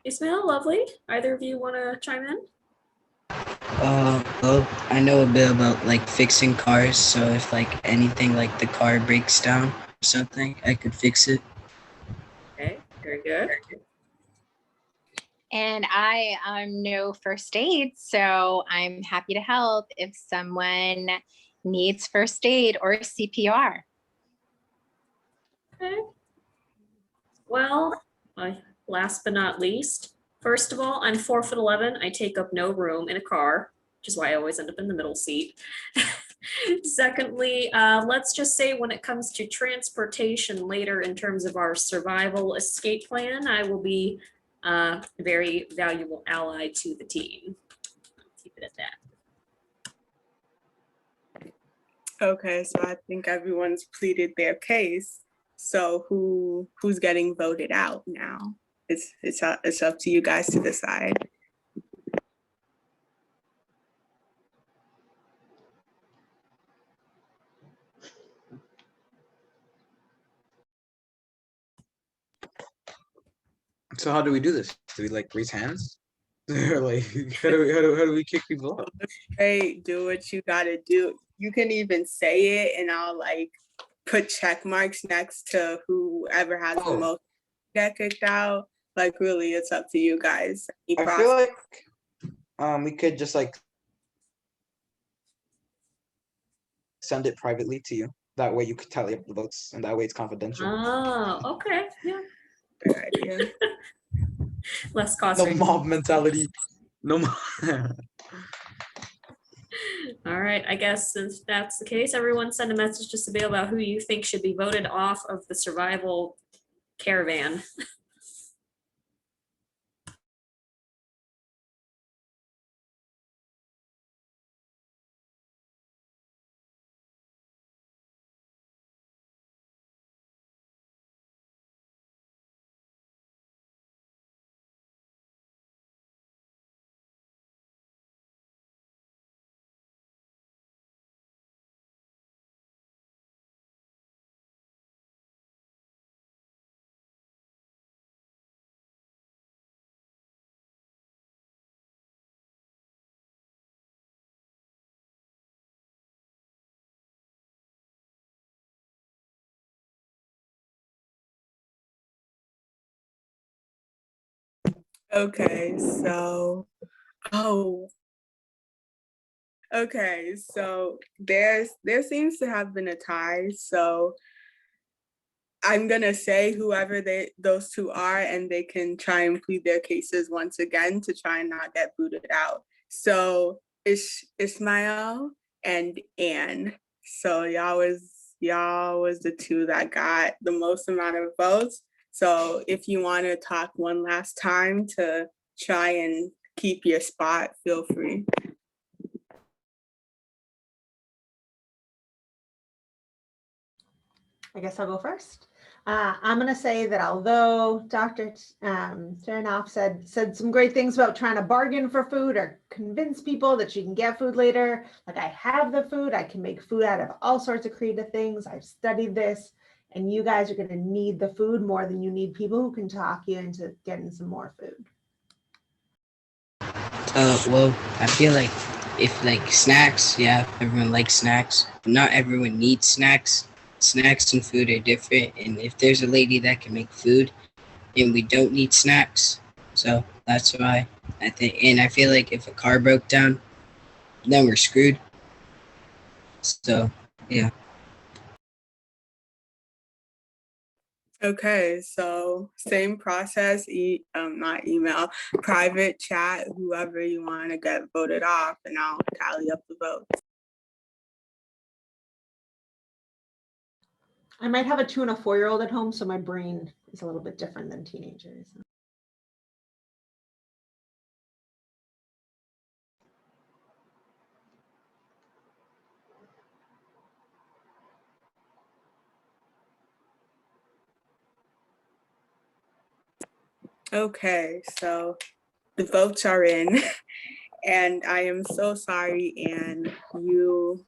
Ismail, lovely. Either of you want to chime in? Well, I know a bit about like fixing cars, so if like anything like the car breaks down or something, I could fix it. Okay, very good. And I'm no first aid, so I'm happy to help if someone needs first aid or CPR. Okay. Well, last but not least, first of all, I'm 4'11". I take up no room in a car, which is why I always end up in the middle seat. Secondly, let's just say when it comes to transportation later in terms of our survival escape plan, I will be a very valuable ally to the team. Keep it at that. Okay, so I think everyone's pleaded their case. So who's getting voted out now? It's up to you guys to decide. So how do we do this? Do we like raise hands? Or like how do we kick people out? Hey, do what you gotta do. You can even say it and I'll like put check marks next to whoever has the Oh. most get kicked out. Like really, it's up to you guys. Any I feel process- like we could just like send it privately to you. That way you could tally up the votes and that way it's confidential. Oh, okay, yeah, Good idea. less cost. No mob mentality. No mob. All right, I guess since that's the case, everyone send a message to Sabine about who you think should be voted off of the survival caravan. Okay, so oh okay, so there seems to have been a tie. So I'm gonna say whoever those two are, and they can try and plead their cases once again to try and not get booted out. So Ismail and Anne. So y'all was the two that got the most amount of votes. So if you want to talk one last time to try and keep your spot, feel free. I guess I'll go first. I'm going to say that although Dr. Chernoff said some great things about trying to bargain for food or convince people that you can get food later, like I have the food, I can make food out of all sorts of creative things. I've studied this, and you guys are going to need the food more than you need people who can talk you into getting some more food. Well, I feel like if like snacks, yeah, everyone likes snacks, but not everyone needs snacks. Snacks and food are different, and if there's a lady that can make food, and we don't need snacks, so that's why I think. And I feel like if a car broke down, then we're screwed. So yeah. Okay, so same process, not email, private chat, whoever you want to get voted off, and I'll tally up the votes. I might have a 2 and a 4-year-old at home, so my brain is a little bit different than teenagers. Okay, so the votes are in, and I am so sorry, and you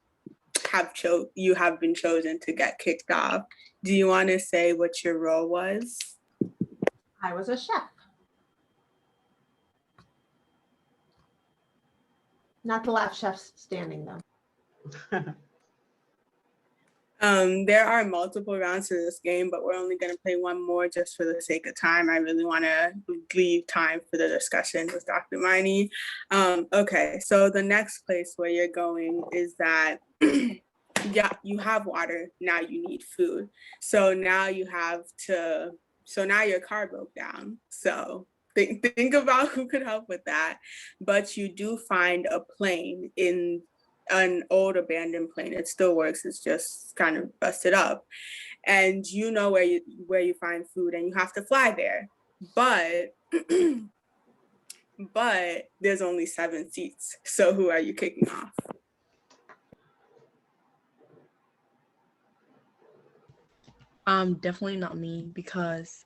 have been chosen to get kicked off. Do you want to say what your role was? I was a chef. Not the last chef standing, though. There are multiple rounds to this game, but we're only going to play one more just for the sake of time. I really want to leave time for the discussion with Dr. Miney. Okay, so the next place where you're going is that, yeah, you have water, now you need food. So now now your car broke down. So think about who could help with that. But you do find a plane in an old abandoned plane. It still works. It's just kind of busted up, and you know where you find food, and you have to fly there. But but there's only 7 seats. So who are you kicking off? Definitely not me, because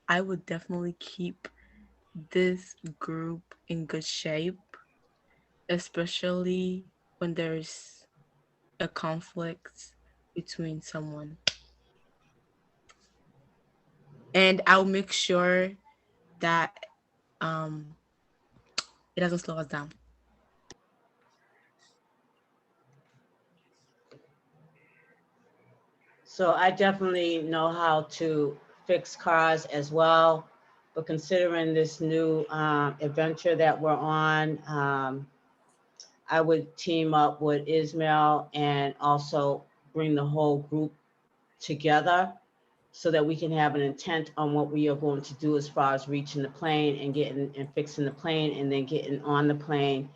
I would definitely keep this group in good shape, especially when there's a conflict between someone. And I'll make sure that um it doesn't slow us down. So I definitely know how to fix cars as well. But considering this new adventure that we're on, I would team up with Ismail and also bring the whole group together so that we can have an intent on what we are going to do as far as reaching the plane and getting and fixing the plane and then getting on the plane.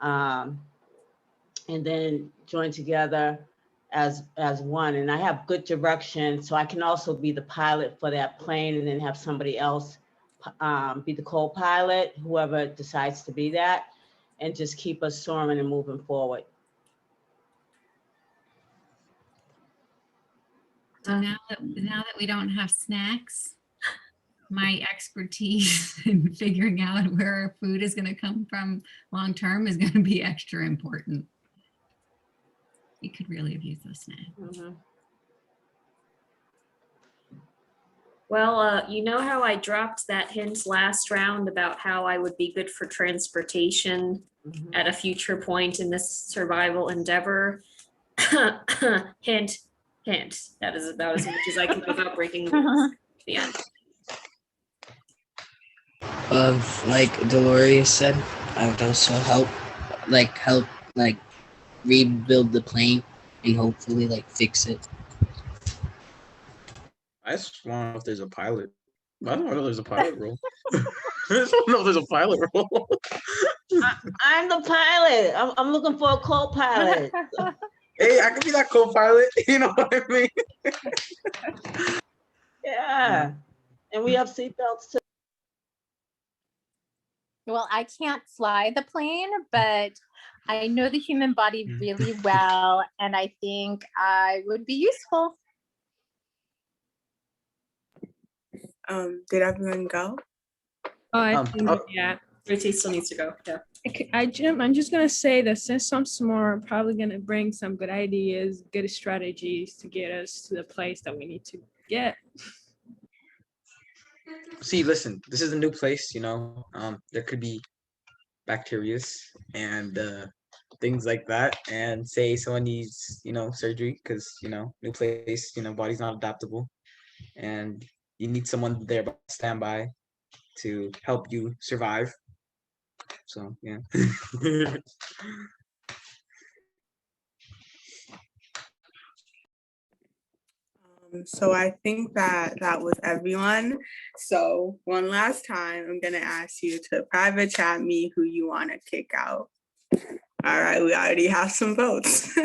And then join together as one. And I have good direction, so I can also be the pilot for that plane and then have somebody else be the co-pilot, whoever decides to be that, and just keep us soaring and moving forward. So now that we don't have snacks, my expertise in figuring out where our food is going to come from long term is going to be extra important. We could really have used those snacks. Mhm. Well, you know how I dropped that hint last round about how I would be good for transportation Mhm. at a future point in this survival endeavor? Hint, hint. That is about as much as I can without breaking the rules. The end. Of like Dolores said, I would also help rebuild the plane and hopefully like fix it. I just want to know if there's a pilot. I don't know if there's a pilot role. I just want to know if there's a pilot role. I'm the pilot. I'm looking for a co-pilot. Hey, I could be that co-pilot. You know what I mean? Yeah. And we have seatbelts too. Well, I can't fly the plane, but I know the human body really well, and I think I would be useful. Did everyone go? Oh, I Um, think, oh. yeah. Ruthie still needs to go. Yeah. Jim, I'm just gonna say that since I'm smart, I'm probably gonna bring some good ideas, good strategies to get us to the place that we need to get. See, listen, this is a new place, you know. There could be bacterias and things like that. And say someone needs, you know, surgery because, you know, new place, you know, body's not adaptable. And you need someone there by standby to help you survive. So, yeah. So I think that was everyone. So one last time, I'm gonna ask you to private chat me who you want to kick out. All right, we already have some votes.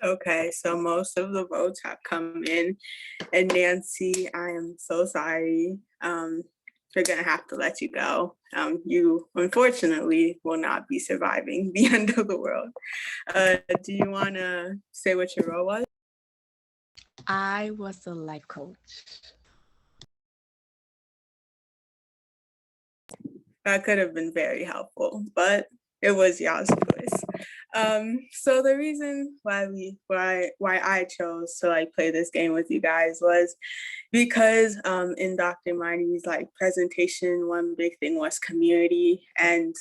Okay, so most of the votes have come in. And Nancy, I am so sorry. We're gonna have to let you go. You unfortunately will not be surviving the end of the world. Do you wanna say what your role was? I was a life coach. That could have been very helpful, but it was y'all's choice. So the reason why I chose to like play this game with you guys was because in Dr. Marty's like presentation, one big thing was community and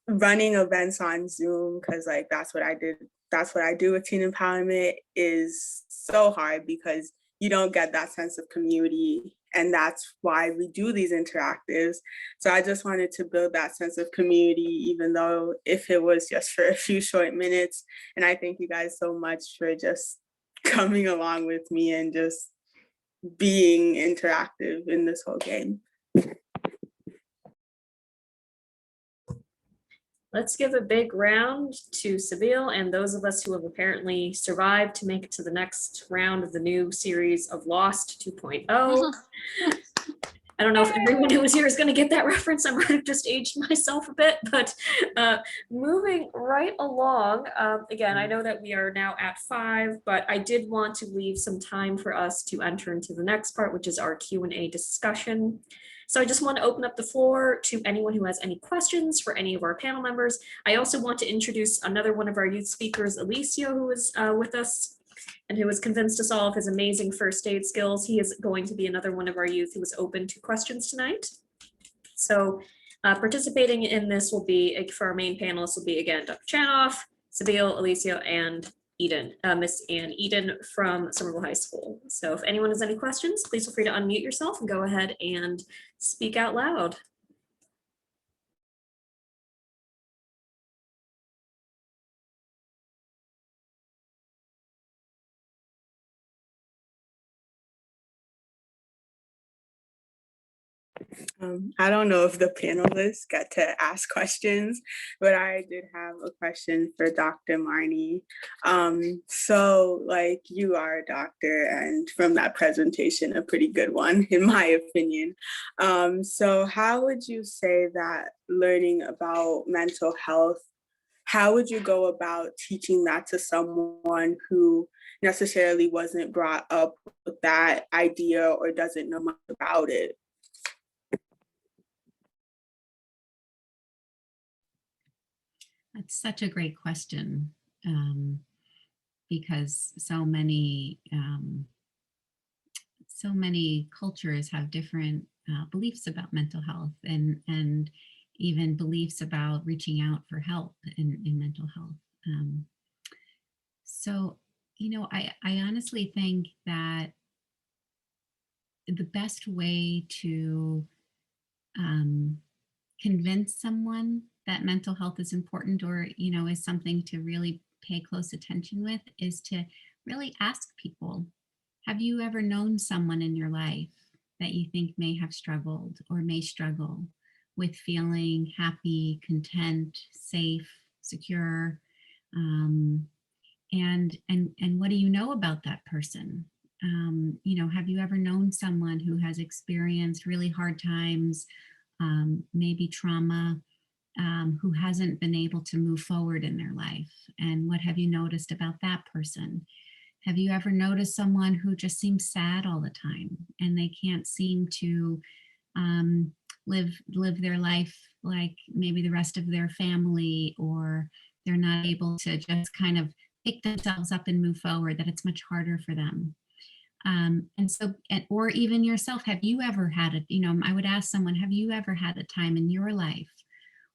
running events on Zoom, because like that's what I did that's what I do with teen empowerment, is so hard because you don't get that sense of community. And that's why we do these interactives. So I just wanted to build that sense of community, even though if it was just for a few short minutes. And I thank you guys so much for just coming along with me and just being interactive in this whole game. Let's give a big round to Sabine and those of us who have apparently survived to make it to the next round of the new series of Lost 2.0. I don't know if everyone who was here is going to get that reference. I might have just aged myself a bit, but moving right along. Again, I know that we are now at 5, but I did want to leave some time for us to enter into the next part, which is our Q&A discussion. So I just want to open up the floor to anyone who has any questions for any of our panel members. I also want to introduce another one of our youth speakers, Alicio, who is with us and who has convinced us all of his amazing first aid skills. He is going to be another one of our youth who is open to questions tonight. So participating in this will be, for our main panelists, will be again, Dr. Chanoff, Sabine, Alicio, and Eden, Miss Ann Eden from Somerville High School. So if anyone has any questions, please feel free to unmute yourself and go ahead and speak out loud. I don't know if the panelists got to ask questions, but I did have a question for Dr. Marnie. So like, you are a doctor, and from that presentation, a pretty good one, in my opinion. So how would you say that learning about mental health, how would you go about teaching that to someone who necessarily wasn't brought up with that idea or doesn't know much about it? That's such a great question, because so many cultures have different beliefs about mental health and even beliefs about reaching out for help in mental health. So, you know, I honestly think that the best way to convince someone that mental health is important, or, you know, is something to really pay close attention with, is to really ask people, have you ever known someone in your life that you think may have struggled or may struggle with feeling happy, content, safe, secure? And what do you know about that person? You know, have you ever known someone who has experienced really hard times, maybe trauma, who hasn't been able to move forward in their life? And what have you noticed about that person? Have you ever noticed someone who just seems sad all the time and they can't seem to live their life like maybe the rest of their family, or they're not able to just kind of pick themselves up and move forward, that it's much harder for them? And so, or even yourself, have you ever had it, you know, I would ask someone, have you ever had a time in your life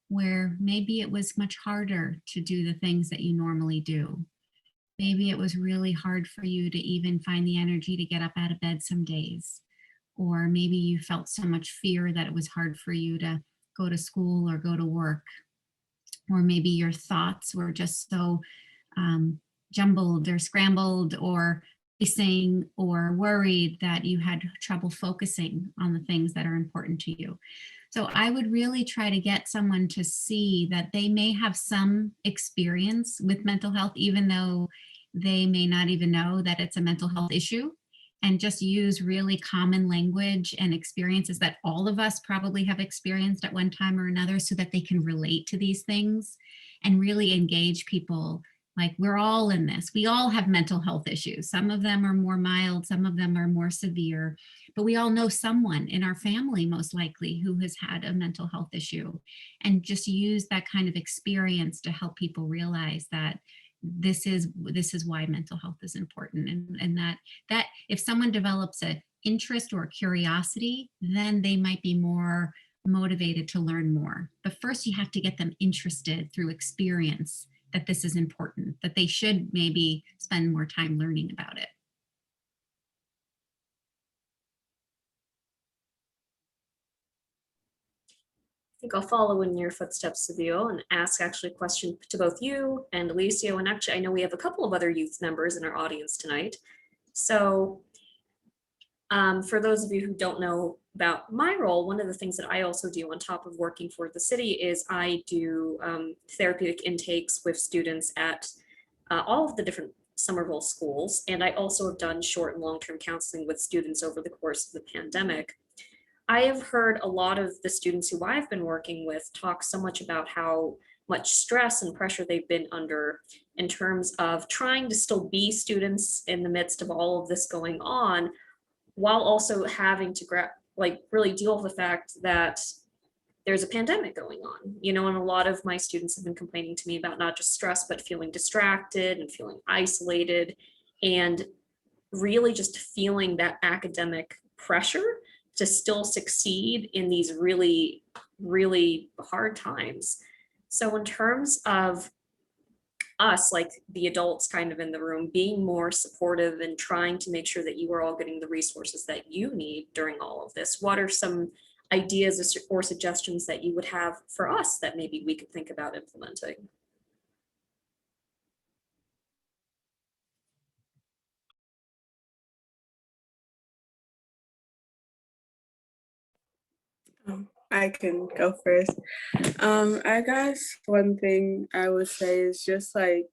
where maybe it was much harder to do the things that you normally do? Maybe it was really hard for you to even find the energy to get up out of bed some days. Or maybe you felt so much fear that it was hard for you to go to school or go to work. Or maybe your thoughts were just so jumbled or scrambled or racing or worried that you had trouble focusing on the things that are important to you. So I would really try to get someone to see that they may have some experience with mental health, even though they may not even know that it's a mental health issue, and just use really common language and experiences that all of us probably have experienced at one time or another, so that they can relate to these things and really engage people. Like, we're all in this. We all have mental health issues. Some of them are more mild, some of them are more severe, but we all know someone in our family, most likely, who has had a mental health issue, and just use that kind of experience to help people realize that this is why mental health is important, and that if someone develops an interest or a curiosity, then they might be more motivated to learn more. But first, you have to get them interested through experience that this is important, that they should maybe spend more time learning about it. I think I'll follow in your footsteps, Seville, and ask actually a question to both you and Alicia. And actually, I know we have a couple of other youth members in our audience tonight. So for those of you who don't know about my role, one of the things that I also do on top of working for the city is I do therapeutic intakes with students at all of the different Somerville schools. And I also have done short and long-term counseling with students over the course of the pandemic. I have heard a lot of the students who I've been working with talk so much about how much stress and pressure they've been under in terms of trying to still be students in the midst of all of this going on, while also having to really deal with the fact that there's a pandemic going on, and a lot of my students have been complaining to me about not just stress, but feeling distracted and feeling isolated and really just feeling that academic pressure to still succeed in these really, really hard times. So in terms of us, like the adults kind of in the room, being more supportive and trying to make sure that you are all getting the resources that you need during all of this, what are some ideas or suggestions that you would have for us that maybe we could think about implementing? I can go first. I guess one thing I would say is just like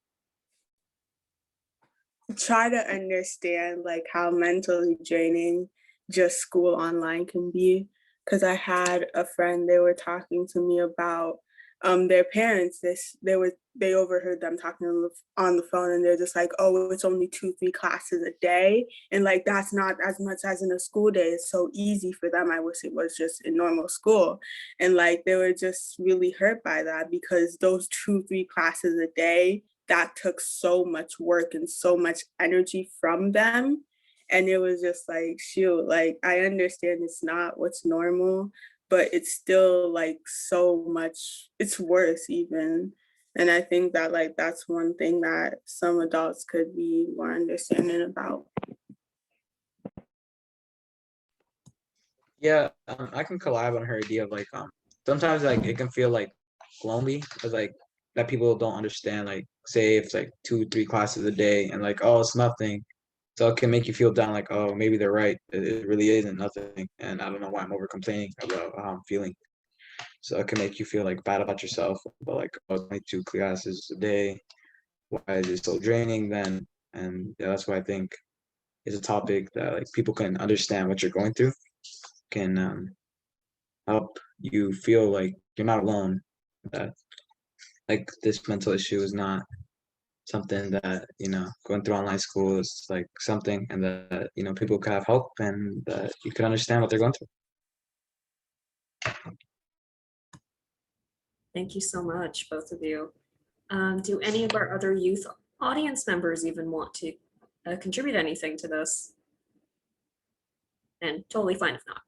try to understand like how mentally draining just school online can be. Because I had a friend, they were talking to me about their parents. They overheard them talking on the phone, and they're just like, oh, it's only 2-3 classes a day, and like that's not as much as in a school day. It's so easy for them. I wish it was just in normal school. And like they were just really hurt by that, because those 2-3 classes a day, that took so much work and so much energy from them. And it was just like, shoot, like I understand it's not what's normal, but it's still like so much, it's worse even. And I think that like that's one thing that some adults could be more understanding about. Yeah, I can collab on her idea of like sometimes like it can feel like lonely because like that people don't understand, like say if it's like 2-3 classes a day and like, oh, it's nothing. So it can make you feel down, like, oh, maybe they're right. It really isn't nothing. And I don't know why I'm over complaining about how I'm feeling. So it can make you feel like bad about yourself, but like, oh, it's only 2 classes a day. Why is it so draining then? And yeah, that's why I think it's a topic that like people can understand what you're going through, can help you feel like you're not alone. That like this mental issue is not something that going through online school is like something, and that people could have help and that you could understand what they're going through. Thank you so much, both of you. Do any of our other youth audience members even want to contribute anything to this? And totally fine if not.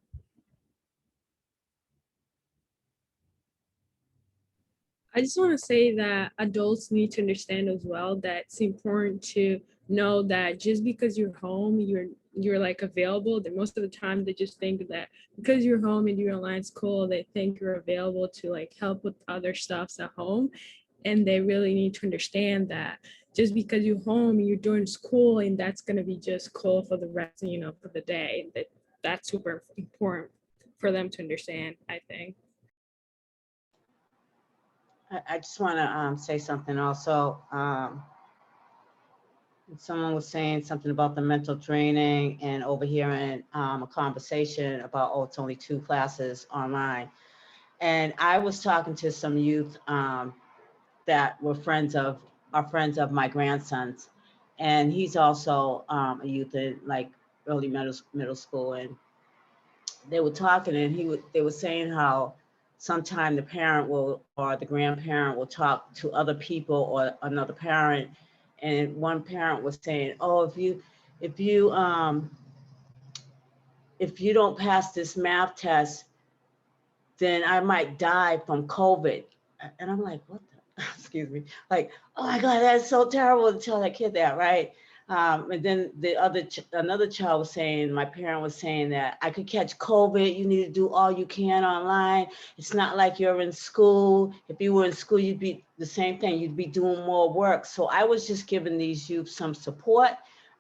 I just want to say that adults need to understand as well that it's important to know that just because you're home, you're like available. That most of the time they just think that because you're home and you're online school, they think you're available to like help with other stuffs at home. And they really need to understand that just because you're home, you're doing school, and that's going to be just cool for the rest, for the day. That's super important for them to understand, I think. I just want to say something also. Someone was saying something about the mental draining, and overhearing a conversation about, oh, it's only 2 classes online. And I was talking to some youth that were friends of my grandson's, and he's also a youth in like early middle school. And they were talking, and they were saying how sometime the parent or the grandparent will talk to other people or another parent, and one parent was saying, oh, if you don't pass this math test, then I might die from COVID. And I'm like, what excuse me, like, oh my God, that's so terrible to tell that kid that, right? And then another child was saying, my parent was saying that I could catch COVID. You need to do all you can online. It's not like you're in school. If you were in school, you'd be the same thing. You'd be doing more work. So I was just giving these youth some support.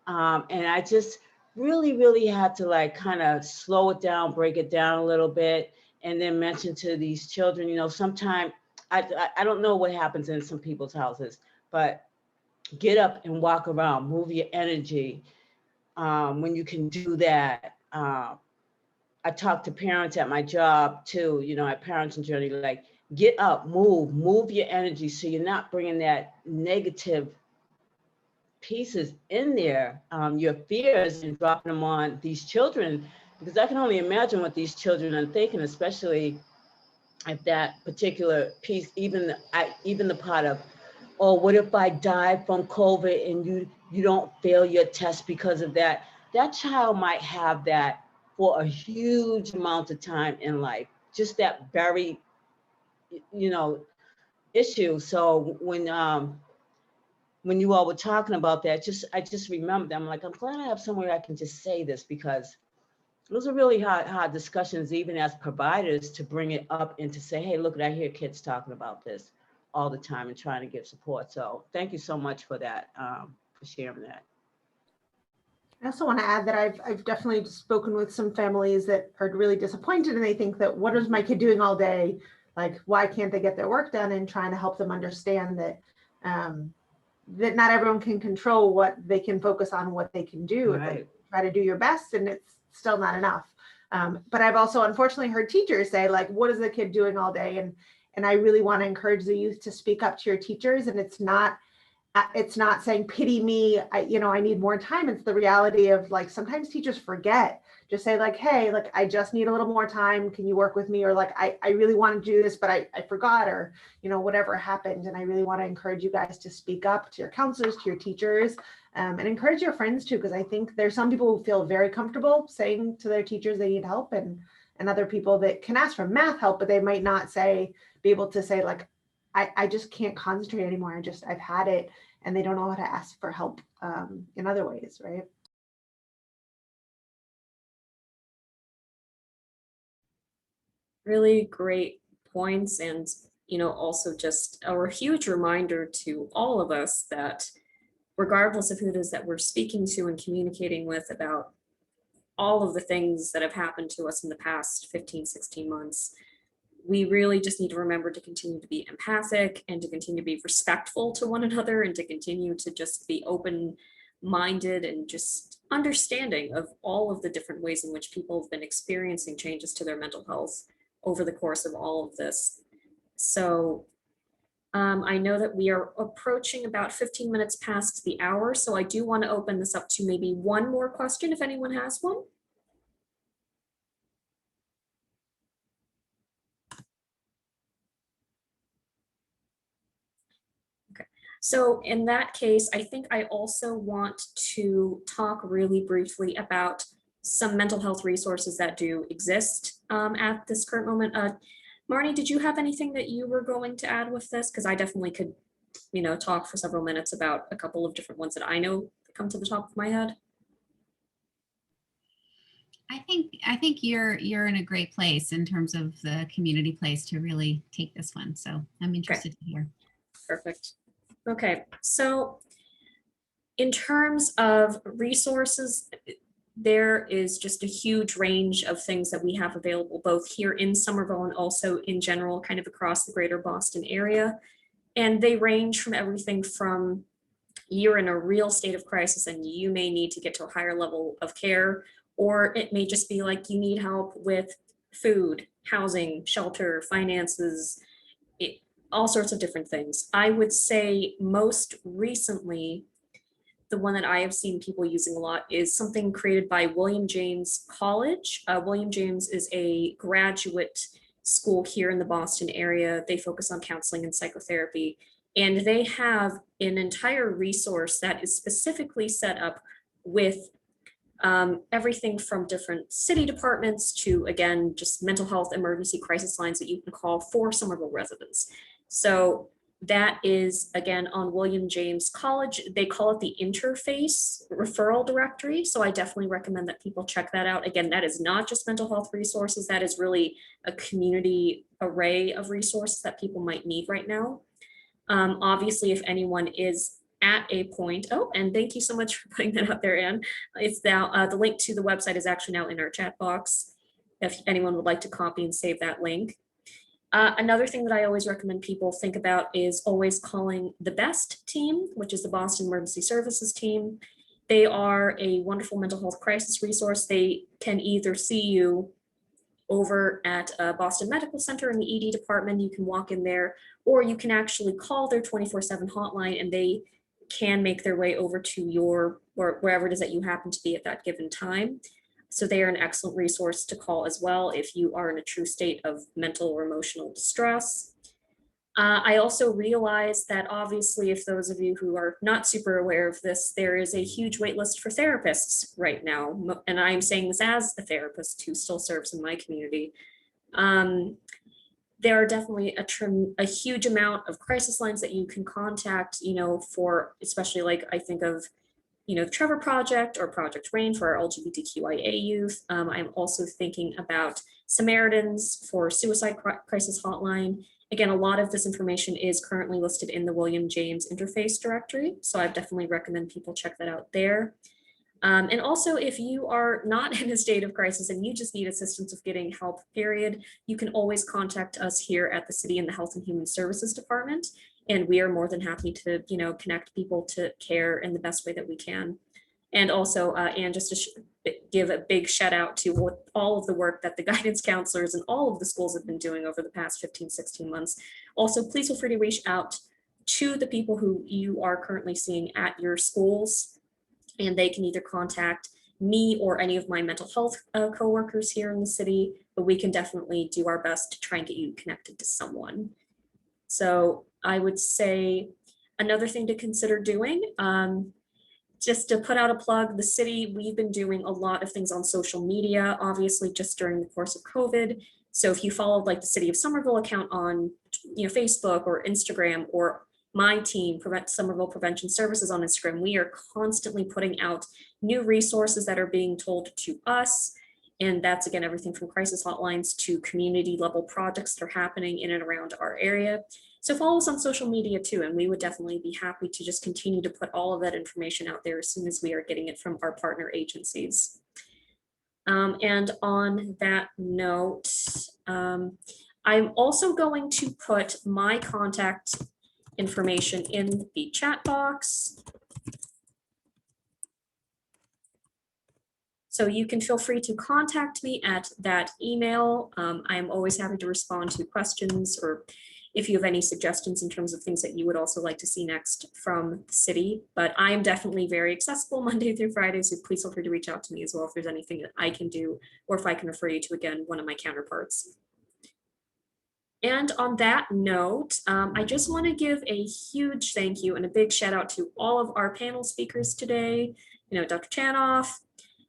And I just really had to like kind of slow it down, break it down a little bit, and then mention to these children, you know, sometimes I don't know what happens in some people's houses, but get up and walk around, move your energy. When you can do that, I talk to parents at my job too, you know, at Parenting Journey, like get up, move your energy so you're not bringing that negative pieces in there, your fears, and dropping them on these children, because I can only imagine what these children are thinking, especially if that particular piece, even the part of, oh, what if I die from COVID and you don't fail your test because of that? That child might have that for a huge amount of time in life, just that very, you know, issue. So when you all were talking about that, I just remembered, I'm like, I'm glad I have somewhere I can just say this, because those are really hard discussions, even as providers, to bring it up and to say, hey, look, I hear kids talking about this all the time and trying to give support. So thank you so much for that, for sharing that. I also want to add that I've definitely spoken with some families that are really disappointed, and they think that, what is my kid doing all day? Like, why can't they get their work done? And trying to help them understand that that not everyone can control what they can focus on, what they can do. Right. Like, try to do your best, and it's still not enough. But I've also unfortunately heard teachers say, like, what is the kid doing all day? And I really want to encourage the youth to speak up to your teachers. And it's not saying pity me, I need more time. It's the reality of, like, sometimes teachers forget. Just say, like, hey, like, I just need a little more time. Can you work with me? Or like, I really want to do this, but I forgot, or, whatever happened. And I really want to encourage you guys to speak up to your counselors, to your teachers, and encourage your friends too. Because I think there's some people who feel very comfortable saying to their teachers they need help, and other people that can ask for math help, but they might not be able to say, like, I just can't concentrate anymore. I've had it, and they don't know how to ask for help in other ways, right? Really great points, and also just a huge reminder to all of us that regardless of who it is that we're speaking to and communicating with about all of the things that have happened to us in the past 15, 16 months, we really just need to remember to continue to be empathic and to continue to be respectful to one another, and to continue to just be open-minded and just understanding of all of the different ways in which people have been experiencing changes to their mental health over the course of all of this. So I know that we are approaching about 15 minutes past the hour, so I do want to open this up to maybe one more question if anyone has one. Okay, so in that case, I think I also want to talk really briefly about some mental health resources that do exist at this current moment. Marnie, did you have anything that you were going to add with this? Because I definitely could, talk for several minutes about a couple of different ones that I know that come to the top of my head. I think you're in a great place in terms of the community place to really take this one. So I'm interested to hear. Perfect. Okay, so in terms of resources, there is just a huge range of things that we have available both here in Somerville and also in general kind of across the greater Boston area. And they range from everything from you're in a real state of crisis and you may need to get to a higher level of care, or it may just be like you need help with food, housing, shelter, finances, all sorts of different things. I would say most recently, the one that I have seen people using a lot is something created by William James College. William James is a graduate school here in the Boston area. They focus on counseling and psychotherapy, and they have an entire resource that is specifically set up with everything from different city departments to, again, just mental health emergency crisis lines that you can call for Somerville residents. So That is, again, on William James College. They call it the Interface Referral Directory. So I definitely recommend that people check that out. Again, that is not just mental health resources. That is really a community array of resources that people might need right now. Obviously, if anyone is at a point, oh, and thank you so much for putting that out there, Anne. It's now, the link to the website is actually now in our chat box, if anyone would like to copy and save that link. Another thing that I always recommend people think about is always calling the BEST team, which is the Boston Emergency Services team. They are a wonderful mental health crisis resource. They can either see you over at Boston Medical Center in the ED department. You can walk in there, or you can actually call their 24/7 hotline, and they can make their way over to your, or wherever it is that you happen to be at that given time. So they are an excellent resource to call as well if you are in a true state of mental or emotional distress. I also realize that obviously, if those of you who are not super aware of this, there is a huge wait list for therapists right now. And I'm saying this as a therapist who still serves in my community. There are definitely a huge amount of crisis lines that you can contact, for especially, like, I think of the Trevor Project or Project Rain for our LGBTQIA youth. I'm also thinking about Samaritans for Suicide Crisis Hotline. Again, a lot of this information is currently listed in the William James Interface Directory, so I definitely recommend people check that out there. And also, if you are not in a state of crisis and you just need assistance with getting help, period, you can always contact us here at the city in the Health and Human Services Department. And we are more than happy to, connect people to care in the best way that we can. And also, and just to give a big shout out to all of the work that the guidance counselors and all of the schools have been doing over the past 15, 16 months. Also, please feel free to reach out to the people who you are currently seeing at your schools, and they can either contact me or any of my mental health coworkers here in the city, but we can definitely do our best to try and get you connected to someone. So I would say another thing to consider doing, just to put out a plug, the city, we've been doing a lot of things on social media, obviously just during the course of COVID. So if you followed like the City of Somerville account on Facebook or Instagram, or my team, Somerville Prevention Services on Instagram, we are constantly putting out new resources that are being told to us. And that's, again, everything from crisis hotlines to community level projects that are happening in and around our area. So follow us on social media too, and we would definitely be happy to just continue to put all of that information out there as soon as we are getting it from our partner agencies. And on that note, I'm also going to put my contact information in the chat box. So you can feel free to contact me at that email. I am always happy to respond to questions, or if you have any suggestions in terms of things that you would also like to see next from the city. But I am definitely very accessible Monday through Friday, so please feel free to reach out to me as well if there's anything that I can do, or if I can refer you to, again, one of my counterparts. And on that note, I just want to give a huge thank you and a big shout out to all of our panel speakers today. Dr. Chanoff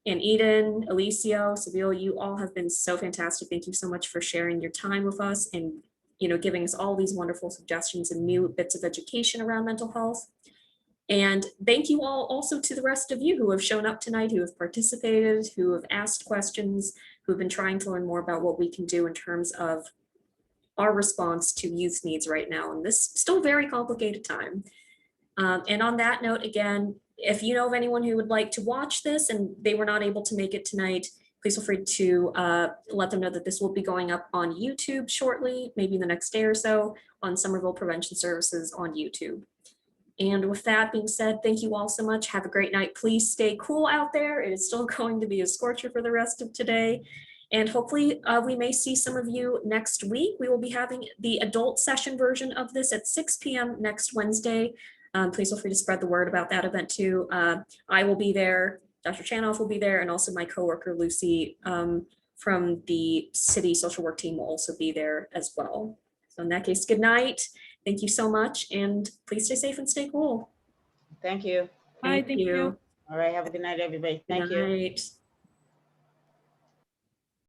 and Eden, Alicio, Seville, you all have been so fantastic. Thank you so much for sharing your time with us and giving us all these wonderful suggestions and new bits of education around mental health. And thank you all also to the rest of you who have shown up tonight, who have participated, who have asked questions, who have been trying to learn more about what we can do in terms of our response to youth needs right now in this still very complicated time. And on that note, again, if you know of anyone who would like to watch this and they were not able to make it tonight, please feel free to let them know that this will be going up on YouTube shortly, maybe in the next day or so, on Somerville Prevention Services on YouTube. And with that being said, thank you all so much. Have a great night. Please stay cool out there. It is still going to be a scorcher for the rest of today. And hopefully we may see some of you next week. We will be having the adult session version of this at 6 p.m. next Wednesday. Please feel free to spread the word about that event too. I will be there, Dr. Chanoff will be there, and also my coworker Lucy from the city social work team will also be there as well. So in that case, good night. Thank you so much, and please stay safe and stay cool. Thank you. Bye, thank you. All right, have a good night, everybody. Thank you. Good night.